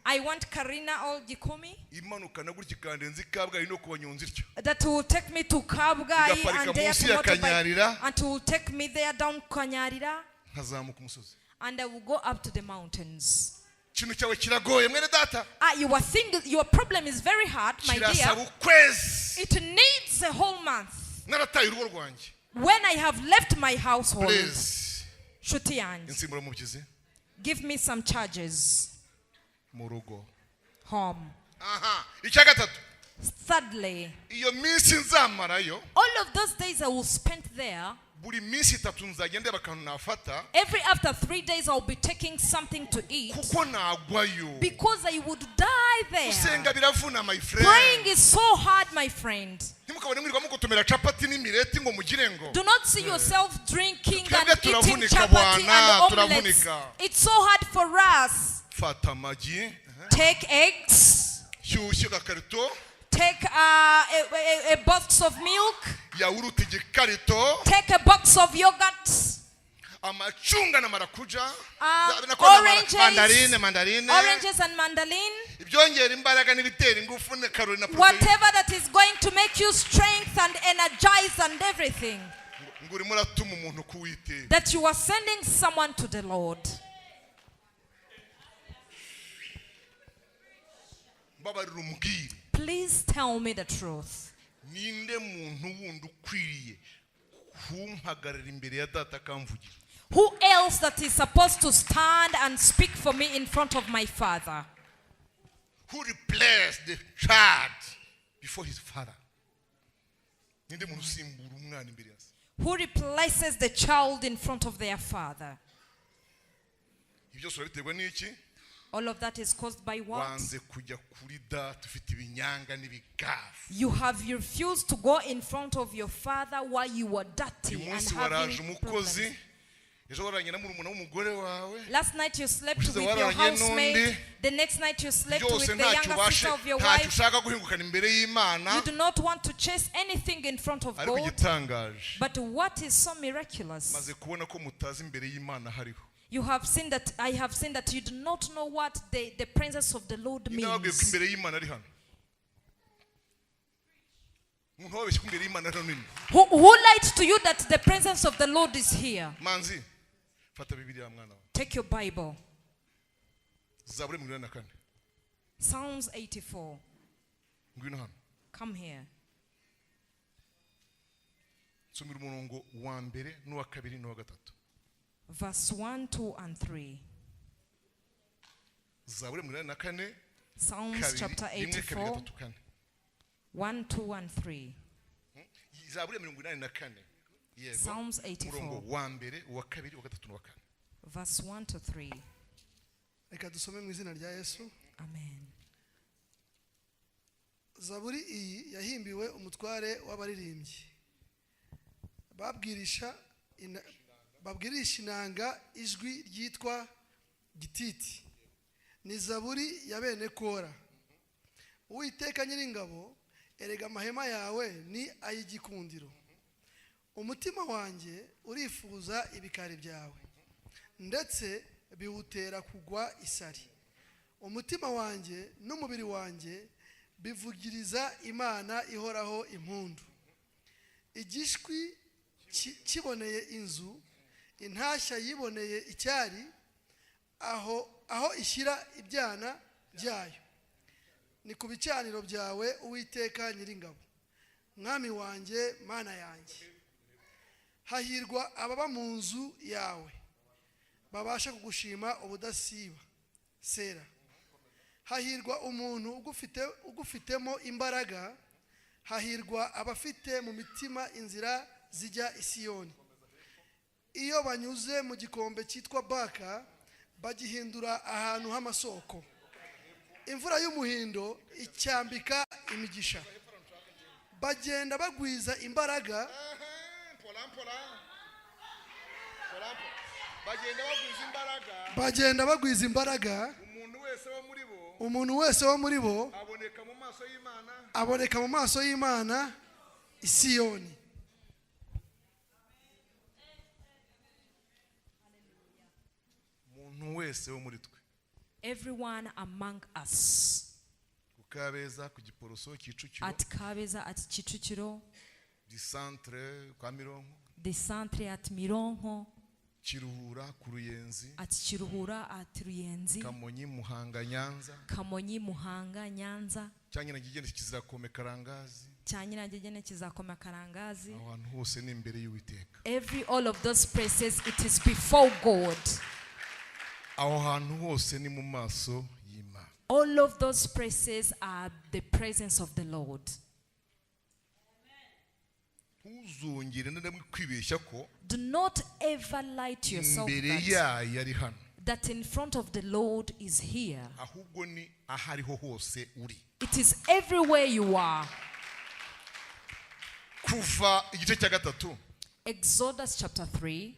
I want Karina or Gikumi that will take me to Kabgai and there to motorbike, and will take me there down Kanyarira, and I will go up to the mountains. You are thinking your problem is very hard, my dear. It needs a whole month. When I have left my household, give me some charges. Home. Thirdly, all of those days I will spend there. Every after 3 days I'll be taking something to eat. Because I would die there. Praying is so hard, my friend. Do not see yourself drinking and eating chapati and omelets. It's so hard for us. Take eggs. Take a box of milk. Take a box of yogurt. Oranges and mandarin. Whatever that is going to make you strength and energize and everything. That you are sending someone to the Lord. Please tell me the truth. Who else that is supposed to stand and speak for me in front of my father? Who replaced the child before his father? Who replaces the child in front of their father? All of that is caused by what? You have refused to go in front of your father while you were dirty and having problems. Last night you slept with your housemate. The next night you slept with the younger sister of your wife. You do not want to chase anything in front of God. But what is so miraculous? You have seen that, I have seen that you do not know what the presence of the Lord means. Who lied to you that the presence of the Lord is here? Take your Bible. Psalms 84. Come here. Verse 1, 2, and 3. Psalms chapter 84. 1, 2, and 3. Psalms 84. Verse 1 to 3. Amen. Zaburi iyi yahimbiwe umutware w'abaririmbyi. Babwirisha inanga ijwi ryitwa gititi. Ni zaburi ya bene Kora. Uwiteka Nyiringabo, erega amahema yawe ni ay'igikundiro. Umutima wanjye urifuza ibikari byawe, ndetse biwutera kugwa isari. Umutima wanjye n'umubiri wanjye bivugiriza Imana ihoraho impundu. Igishwi kiboneye inzu, intashya yiboneye icyari, aho ishyira ibyana byayo. Ni ku bicaniro byawe Uwiteka Nyiringabo, mwami wanjye, mana yanjye. Hahirwa ababa mu nzu yawe, babasha kugushima ubudasiba. Sera. Hahirwa umuntu ugufitemo imbaraga, hahirwa abafite mu mitima inzira zijya i Siyoni. Iyo banyuze mu gikombe cyitwa Baka, bagihindura ahantu h'amasoko. Imvura y'umuhindo icyambika imigisha. Bagenda bagwiza imbaraga. Bagenda bagwiza imbaraga. Umuntu wese wo muri bo aboneka mu maso y'Imana i Siyoni. Everyone among us. At Kabeza, at Kicukiro. The Centre at Mironko. At Chiruhura at Ruyenzi. Kamonyi Muhanga Nyanza. Kamonyi Muhanga Nyanza. Cyanyina ngigende kizakome Karangazi. Cyanyina ngigende kizakome Karangazi. Ahantu hose ni imbere y'Uwiteka. All of those places, it is before God. Aho hantu hose ni mu maso y'Imana. All of those places are the presence of the Lord. Do not ever lie to yourself that in front of the Lord is here. It is everywhere you are. Exodus chapter 3.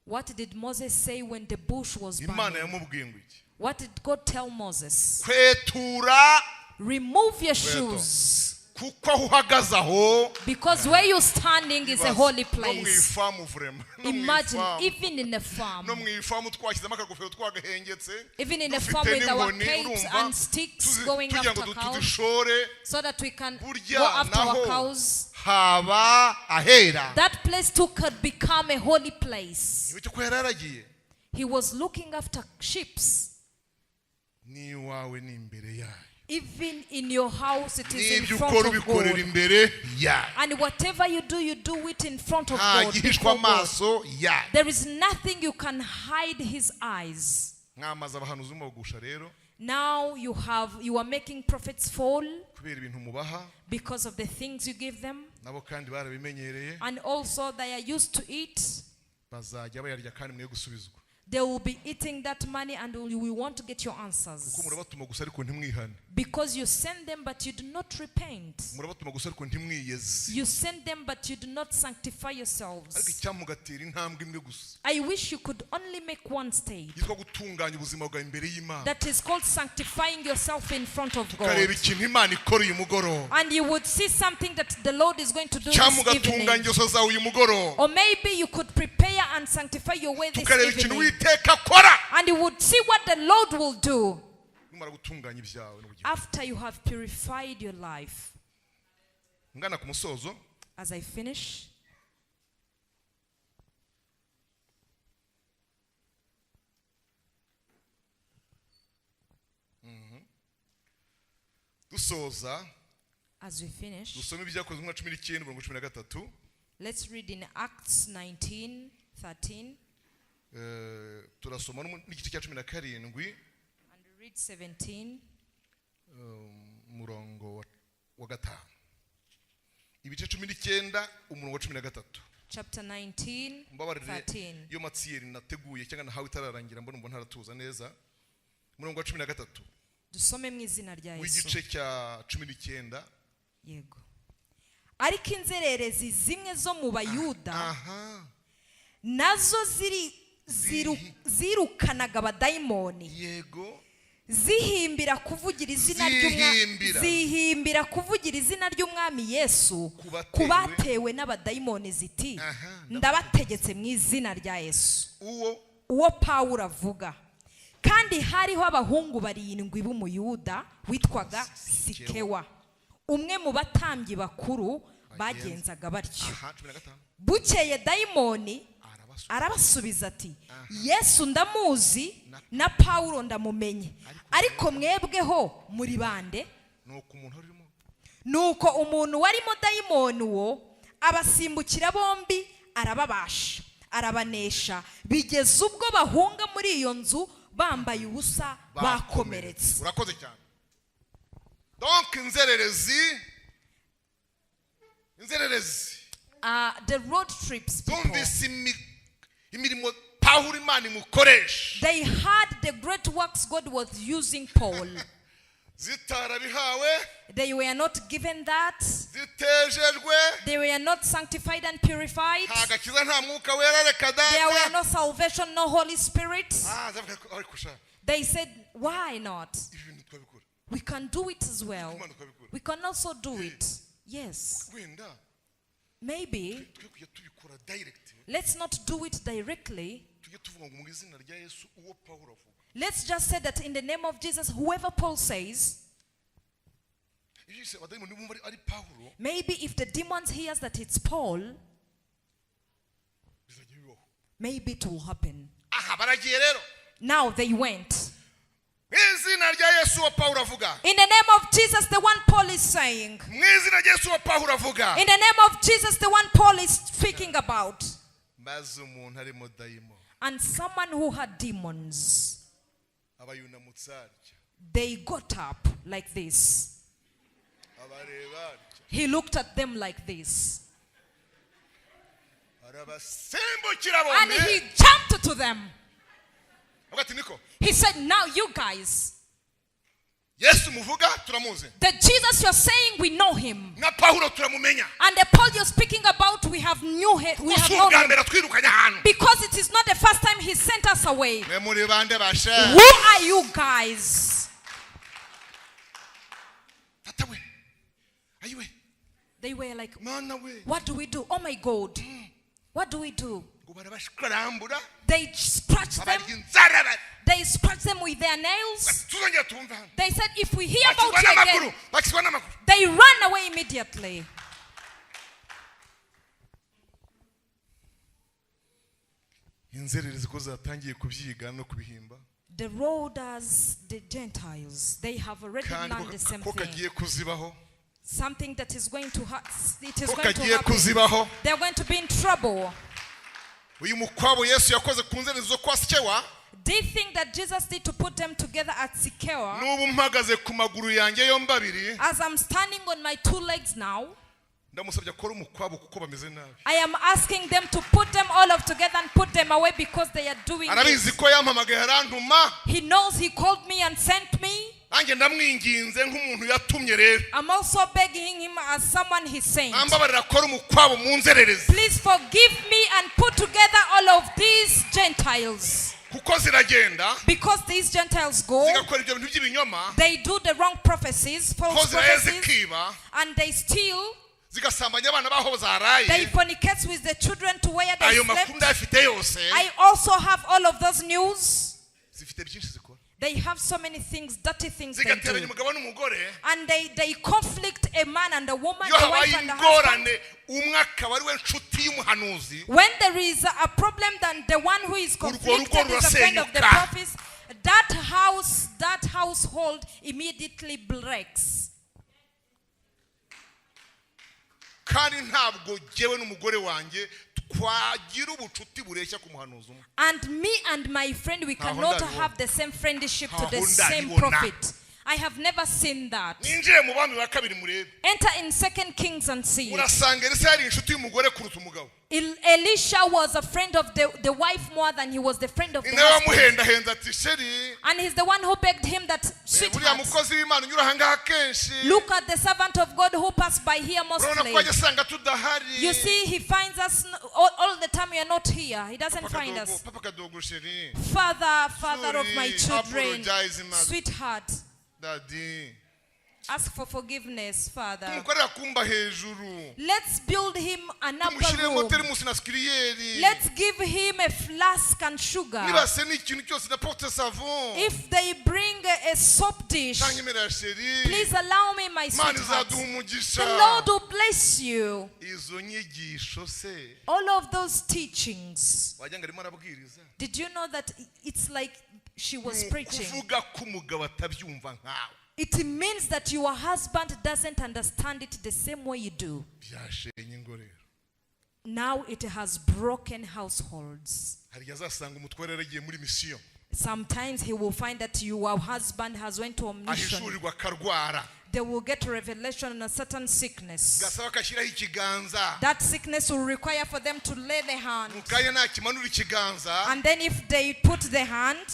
What did Moses say when the bush was burning? What did God tell Moses? Remove your shoes. Because where you're standing is a holy place. Imagine, even in a farm. Even in a farm with our capes and sticks going after cows, so that we can go after our cows. That place too could become a holy place. He was looking after sheep. Even in your house, it is in n'ibyo front ukora of ubikorera God. imbere yayo, And whatever you do it in front of nta God. gihishwa Before God. amaso yayo. There is nothing you can hide his eyes. mwamaze abahanuzi mubagusha rero Now you are making prophets fall kubera ibintu mubaha, because of the things you give them. nabo kandi barabimenyereye, And also they are used to it. bazajya bayarya kandi mwe gusubizwa, They will be eating that money and you will want to get your kuko answers. murabatuma gusa ariko ntimwihane, Because you send them but you do not repent. murabatuma gusa ariko ntimwiyeze, You send them but you do not sanctify ariko yourselves. icyamugatera intambwe imwe gusa I wish you could only make one step. yitwa gutunganya ubuzima bwawe imbere y'Imana, That is called sanctifying yourself in front of God. ukareba ikintu Imana ikora uyu mugoroba, And you would see something that the Lord is going to do cyangwa this ugatunganya evening. ingeso zawe uyu mugoroba, Or maybe you could prepare and sanctify your way this tukareba ikintu evening. Uwiteka akora, And you would see what the Lord will do numara gutunganya ibyawe n'ubugingo. after you have purified your life. ngana ku musozo, As I finish, dusoza as we finish, dusome ibyakozwe mu 19:13. let's read in Acts 19:13 turasoma n'igice cya 17 and read 17. umurongo wa 5, ibice 19 umurongo wa 13. Chapter 19, mbabarire 13. iyo matsiyeri nateguye cyangwa nahawe itararangira mbona ntaratuza neza. umurongo wa 13 Dusome mu izina rya Yesu. w'igice cya 19. Yego. Ariko inzererezi zimwe zo mu Bayuda aha nazo zirukanaga abadayimoni, yego, zihimbira kuvugira izina ry'umwami Yesu kubatewe n'abadayimoni ziti, ndabategetse mu izina rya Yesu. Uwo Pawulo avuga. Kandi hariho abahungu 7 b'Umuyuda witwaga Sikewa, umwe mu batambyi bakuru bagenzaga batyo. Bukeye dayimoni arabasubiza ati, Yesu ndamuzi na Pawulo ndamumenye, ariko mwebweho muri bande? Nuko umuntu warimo dayimoni uwo abasimbukira bombi, arababasha, arabanesha, bigeze ubwo bahunga muri iyo nzu bambaye ubusa, bakomeretse. urakoze cyane. Donc inzererezi The road trips people, imirimo Pawulo Imana imukoresha, they had the great works God was using Paul. zitarabihawe, They were not given that. zitejejwe, They were not sanctified and purified. nta gakiza nta mwuka wera reka data. There were no salvation, no Holy Spirit. zavuga ko ariko sha They said, why not? ibintu twabikora, We can do it as well. Imana twabikora. We can also do it. Yes. wenda Maybe tujye kujya tubikora direct, let's not do it directly. tujye tuvuga ngo mu izina rya Yesu uwo Pawulo avuga. Let's just say that in the name of Jesus, whoever Paul says, Iyo se abadayimoni bumva ari Pawulo, maybe if the demons hears that it's Paul, bizajya bibaho. maybe it will happen. aha baragiye rero, Now they went. mu izina rya Yesu uwo Pawulo avuga, In the name of Jesus, the one Paul is saying. mu izina rya Yesu uwo Pawulo avuga. In the name of Jesus, the one Paul is speaking about. maze umuntu arimo dayimoni And someone who had demons, abayunamutsa arya, they got up like this. abareba arya, He looked at them like this. arabasimbukira And bombi, he jumped to them. avuga ati niko He said, now you guys, Yesu muvuga turamuzi, the Jesus you're saying, we know him. na Pawulo turamumenya, And the Paul you're speaking about, we have known gusa him. ubwa mbere twirukanye ahantu. Because it is not the first time he sent us away. mwe muri bande basha, Who are you guys? tata we ayiwe They were like, mana we, what do we do? Oh my God. What do we do? ngo barabashkarambura, They scratched them. abarya inzara bari, They scratched them with their nails. tuzongera tumva hano, They said, if we hear about bakizwa you n'amakuru, again, bakizwa n'amakuru. they ran away immediately. inzererezi ko zatangiye kubyiga no kubihimba, the road as the Gentiles. They have already learned the same thing. Something that is going to happen. They are going to be in trouble. Uyu mukwabo Yesu yakoze ku nzererezi zo kwa Sikewa. They think that Jesus need to put them together at Sikewa. Nubu mpagaze ku maguru yanjye yombi abiri. As I'm standing on my two legs now, ndamusabye akora umukwabo kuko bameze nabi. I am asking them to put them all up together and put them away because they are doing Arabizi ko yampamagaye arantuma. He knows he called me and sent me. Ange ndamwinginze nk'umuntu yatumye rero. I'm also begging him as someone he sent. Ambabarira akora umukwabo mu nzererezi. Please forgive me and put together all of these Gentiles. Kuko ziragenda. Because these Gentiles go. Zigakora ibyo bintu by'ibinyoma. They do the wrong prophecies, false prophecies, and they steal. Zigasambanya abana baho zaraye. They fornicate with the children to where they Ayo slept. makuru ndafite yose. I also have all of those news. Zifite byinshi zikora. They have so many things, dirty things they do. Zigateranya umugabo n'umugore. And they conflict a man and a woman, the wife and the husband. Umwe akaba ari we nshuti y'umuhanuzi. When there is a problem, then the one who is conflicted is a friend of the prophet. That household immediately breaks. Kandi ntabwo jewe n'umugore wanjye twagira ubucuti bureshya ku muhanuzi umwe. And me and my friend, we cannot have the same friendship to the same prophet. I have never seen that. Ninjire mu bami ba kabiri murebe. Enter in 2 Kings and see. Urasanga Elisa yari inshuti y'umugore kuruta umugabo. Elisha was a friend of the wife more than he was the friend of the husband. And he's the one who begged him that, sweetheart, look at the servant of God who passed by here mostly. You see, he finds us all the time we are not here. He doesn't find us. Father of my children, sweetheart, ask for forgiveness, Father. Let's build him an upper room. Let's give him a flask and sugar. If they bring a soap dish, please allow me, my sweetheart. The Lord will bless you. All of those teachings. Did you know that it's like she was preaching? It means that your husband doesn't understand it the same way you do. Now it has broken households. Sometimes he will find that your husband has went to a mission. They will get a revelation on a certain sickness. That sickness will require for them to lay the hand. And then if they put the hand,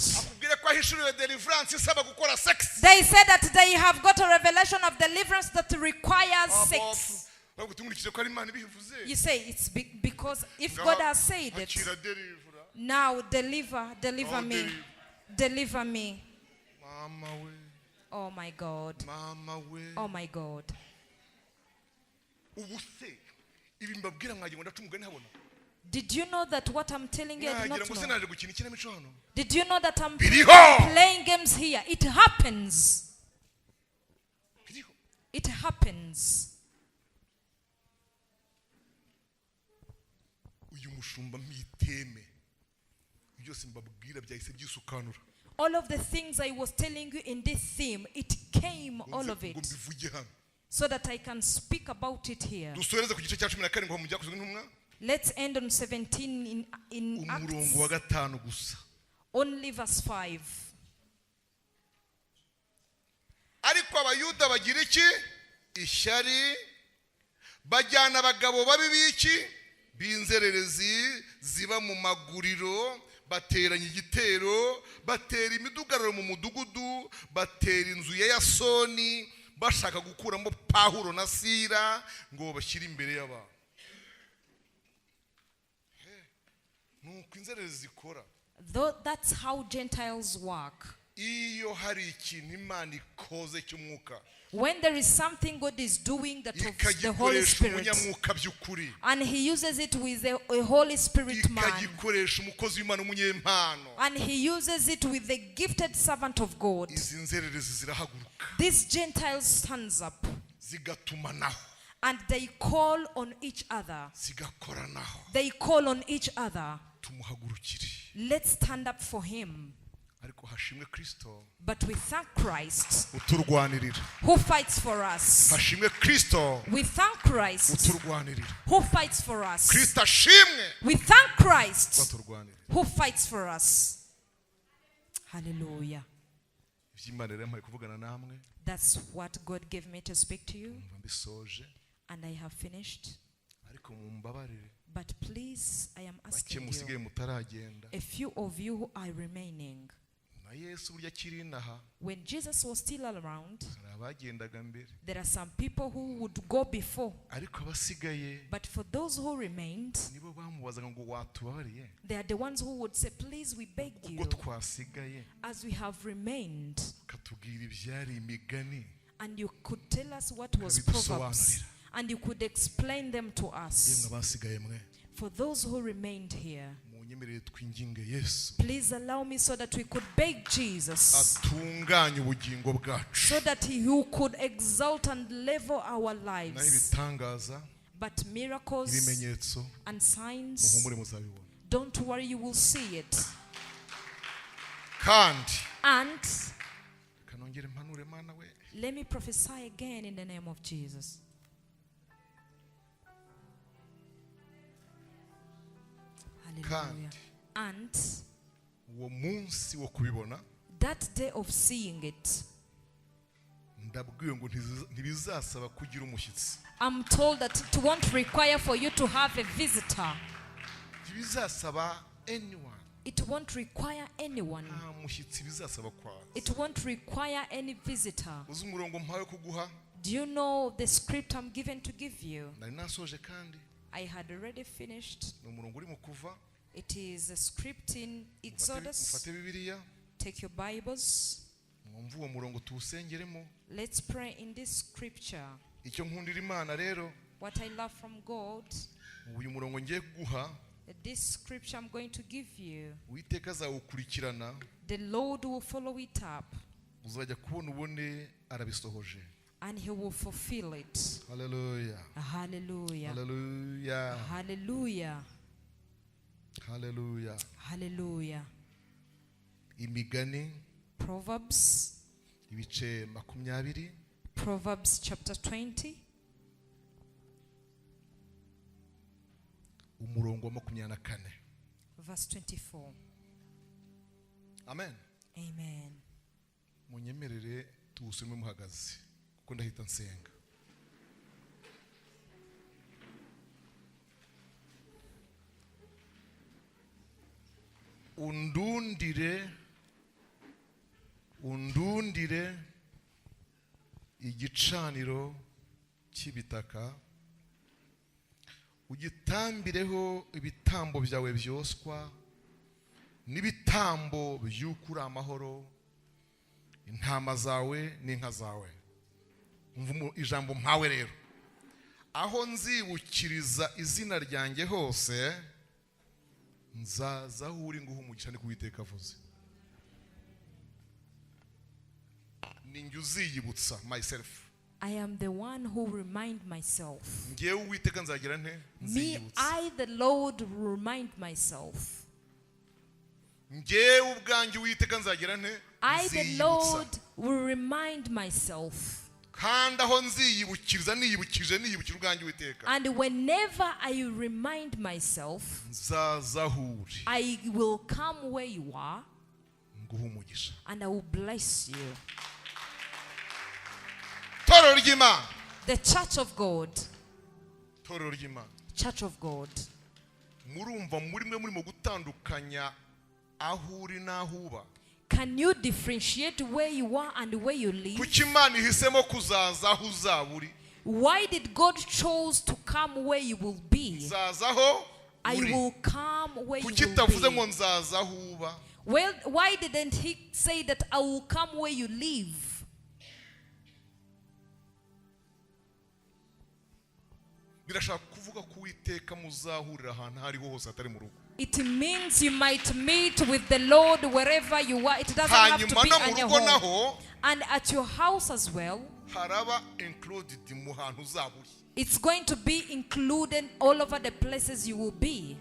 they say that they have got a revelation of deliverance that requires sex. You say it's because if God has said it, now deliver me. Deliver me. Oh my God. Oh my God. Did you know that what I'm telling you I did not know? Did you know that I'm playing games here? It happens. It happens. All of the things I was telling you in this theme, it came, all of it, so that I can speak about it here. Let's end on 17 in Acts. Only verse 5. Ariko abayuda bagira iki? Ishyari bajyana abagabo babi biki b'inzererezi ziba mu maguriro, bateranya igitero, batera imidugararo mu mudugudu, batera inzu ya Yasoni, bashaka gukuramo Pawulo na Sila ngo bashyire imbere y'abantu. Nuko inzererezi zikora. That's how Gentiles work. Iyo hari ikintu Imana ikoze cy'umwuka, when there is something God is doing that of the Holy Spirit, and He uses it with a Holy Spirit man, and He uses it with the gifted servant of God, these Gentiles stands up and they call on each other. They call on each other. Let's stand up for him. ariko hashimwe Kristo But we thank Christ uturwanirira. who fights for us. Hashimwe Kristo We thank Christ uturwanirira. who fights for us. Kristo ashimwe We thank Christ uturwanirira. who fights for us. Hallelujah. Iby'Imana rero mpaye kuvugana namwe. That's what God gave me to speak to you, Mva mbisoje and I have finished. ariko mumbabarire. But please, I am Bake asking musigaye you, mutaragenda. a few of you who are remaining, Na Yesu burya akiri inaha when Jesus was still around, hari abagendaga mbere. there are some people who would go before. Ariko abasigaye But for those who remained, nibo bamubazaga ngo watubabariye. they are the ones who would say, please, we beg you, Ubwo twasigaye as we have remained, katubwira ibyari imigani. and you could tell us what was Proverbs, and you could explain them to Yemwe us. abasigaye mwe For those who remained here, munyemerere twinginge Yesu please allow me so that we could beg Jesus, atunganye ubugingo bwacu. so that he who could exalt and level our Naho lives. ibitangaza But miracles ibimenyetso and signs, muhumure muzabibona. don't worry, you will see it. Kandi And kanongere mpanure mana we let me prophesy again in the name of Jesus. Hallelujah. And uwo munsi wo kubibona that day of seeing it, ndabwiwe ngo ntibizasaba kugira umushyitsi. I'm told that it won't require for you to have a visitor. Ntibizasaba anyone. It won't require anyone. Nta mushyitsi bizasaba kwaza. It won't require any visitor. Uzi umurongo mpawe kuguha? Do you know the script I'm given to give you? Nari nasoje kandi I had already finished. ni umurongo uri mu Kuva. It is a script in Exodus. Mufate Bibiliya Take your Bibles. mwumve uwo murongo tuwusengeremo. Let's pray in this scripture. Icyo nkundira Imana rero What I love from God, uyu murongo ngiye kuguha this scripture I'm going to give you, Uwiteka azawukurikirana the Lord will follow it up uzajya kubona ubone arabisohoje. and he will fulfill it. Hallelujah. Hallelujah. Hallelujah. Hallelujah. Hallelujah. Hallelujah. Imigani Proverbs, ibice 20 Proverbs chapter 20, umurongo wa 24. verse 24. Amen. Amen. Munyemerere tuwusome muhagaze kuko ndahita nsenga. undundire igicaniro cy'ibitaka ugitambireho ibitambo byawe byoswa n'ibitambo by'ukuri amahoro intama zawe n'inka zawe. Umva ijambo mpawe rero, aho nzibukiriza izina ryanjye hose nzaza aho uri nguha umugisha ni Uwiteka avuze. Ninjye uziyibutsa myself. I am the one who remind myself. Ngewe Uwiteka nzagira nte Me, nziyibutsa. I the Lord will remind myself. Ngewe ubwanjye Uwiteka nzagira nte I the Lord will remind myself. Kandi aho nziyibukiriza niyibukije ubwanjye Uwiteka. And whenever I remind myself, nzaza aho uri I will come where you are nguha umugisha. and I will bless you. Torero ry'Imana. The church of God. Torero ry'Imana. Church of God. Murumva muri mwe murimo gutandukanya aho uri n'aho uba. Can you differentiate where you are and where you live? Kuki Imana ihisemo kuzaza aho uzaba uri? Why did God choose to come where you will be? Nzaza aho I uri. will come where you Kuki will itavuze be. ngo nzaza aho uba? Well, why didn't he say that I will come where you live? Birashaka kuvuga ko Uwiteka muzahurira ahantu hariho hose atari mu rugo. It means you might meet with the Lord wherever you are. It doesn't have to Hanyuma be no on mu your rugo home. naho And at your house as well, haraba included mu hantu uzaba uri. it's going to be included all over the places you will be.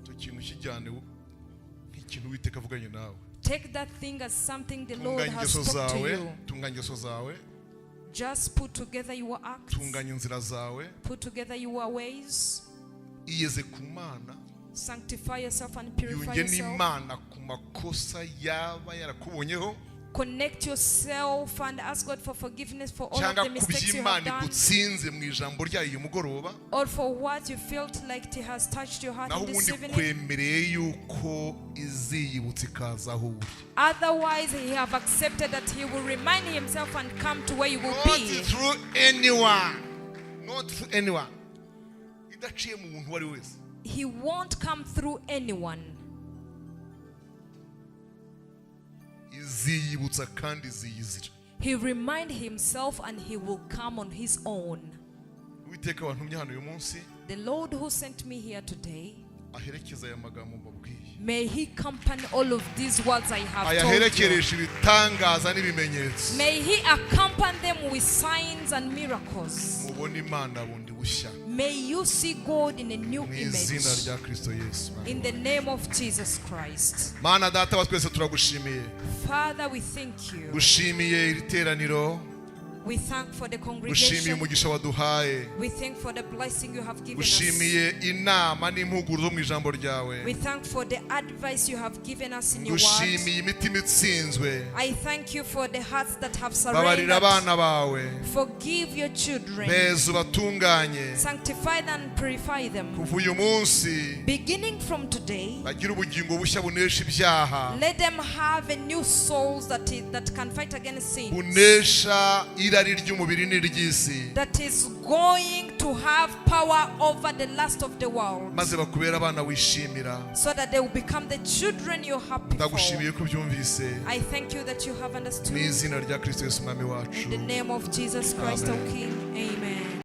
Icyo ikintu kijyane nk'ikintu Uwiteka avuganye nawe. Take that thing as something the Lord has spoken to you. Tunganya ingeso zawe. Just put together your acts. Tunganya inzira zawe. Put together your ways. Iyeze ku Mana. Sanctify yourself and purify Yunge yourself. n'Imana ku makosa yaba yarakubonyeho. Connect yourself and ask God for forgiveness for all of the mistakes you have done. Or for what you felt like it has touched your heart in this evening. Otherwise, He have accepted that He will remind Himself and come to where you will be. Not through anyone. Not through anyone. He won't come through anyone. He remind Himself and He will come on His own. The Lord who sent me here today, may He accompany all of these words I have told you. May He accompany them with signs and miracles. May you see God in a new image. In the name of Jesus Christ. Father, we thank you. We thank for the congregation. We thank for the blessing you have given us. We thank for the advice you have given us in your word. I thank you for the hearts that have surrendered. Forgive your children. Sanctify them and purify them. Beginning from today, let them have a new soul that can fight against sin. That is going to have power over the lust of the world, so that they will become the children you're happy for. I thank you that you have understood. In the name of Jesus Christ, O King. Amen.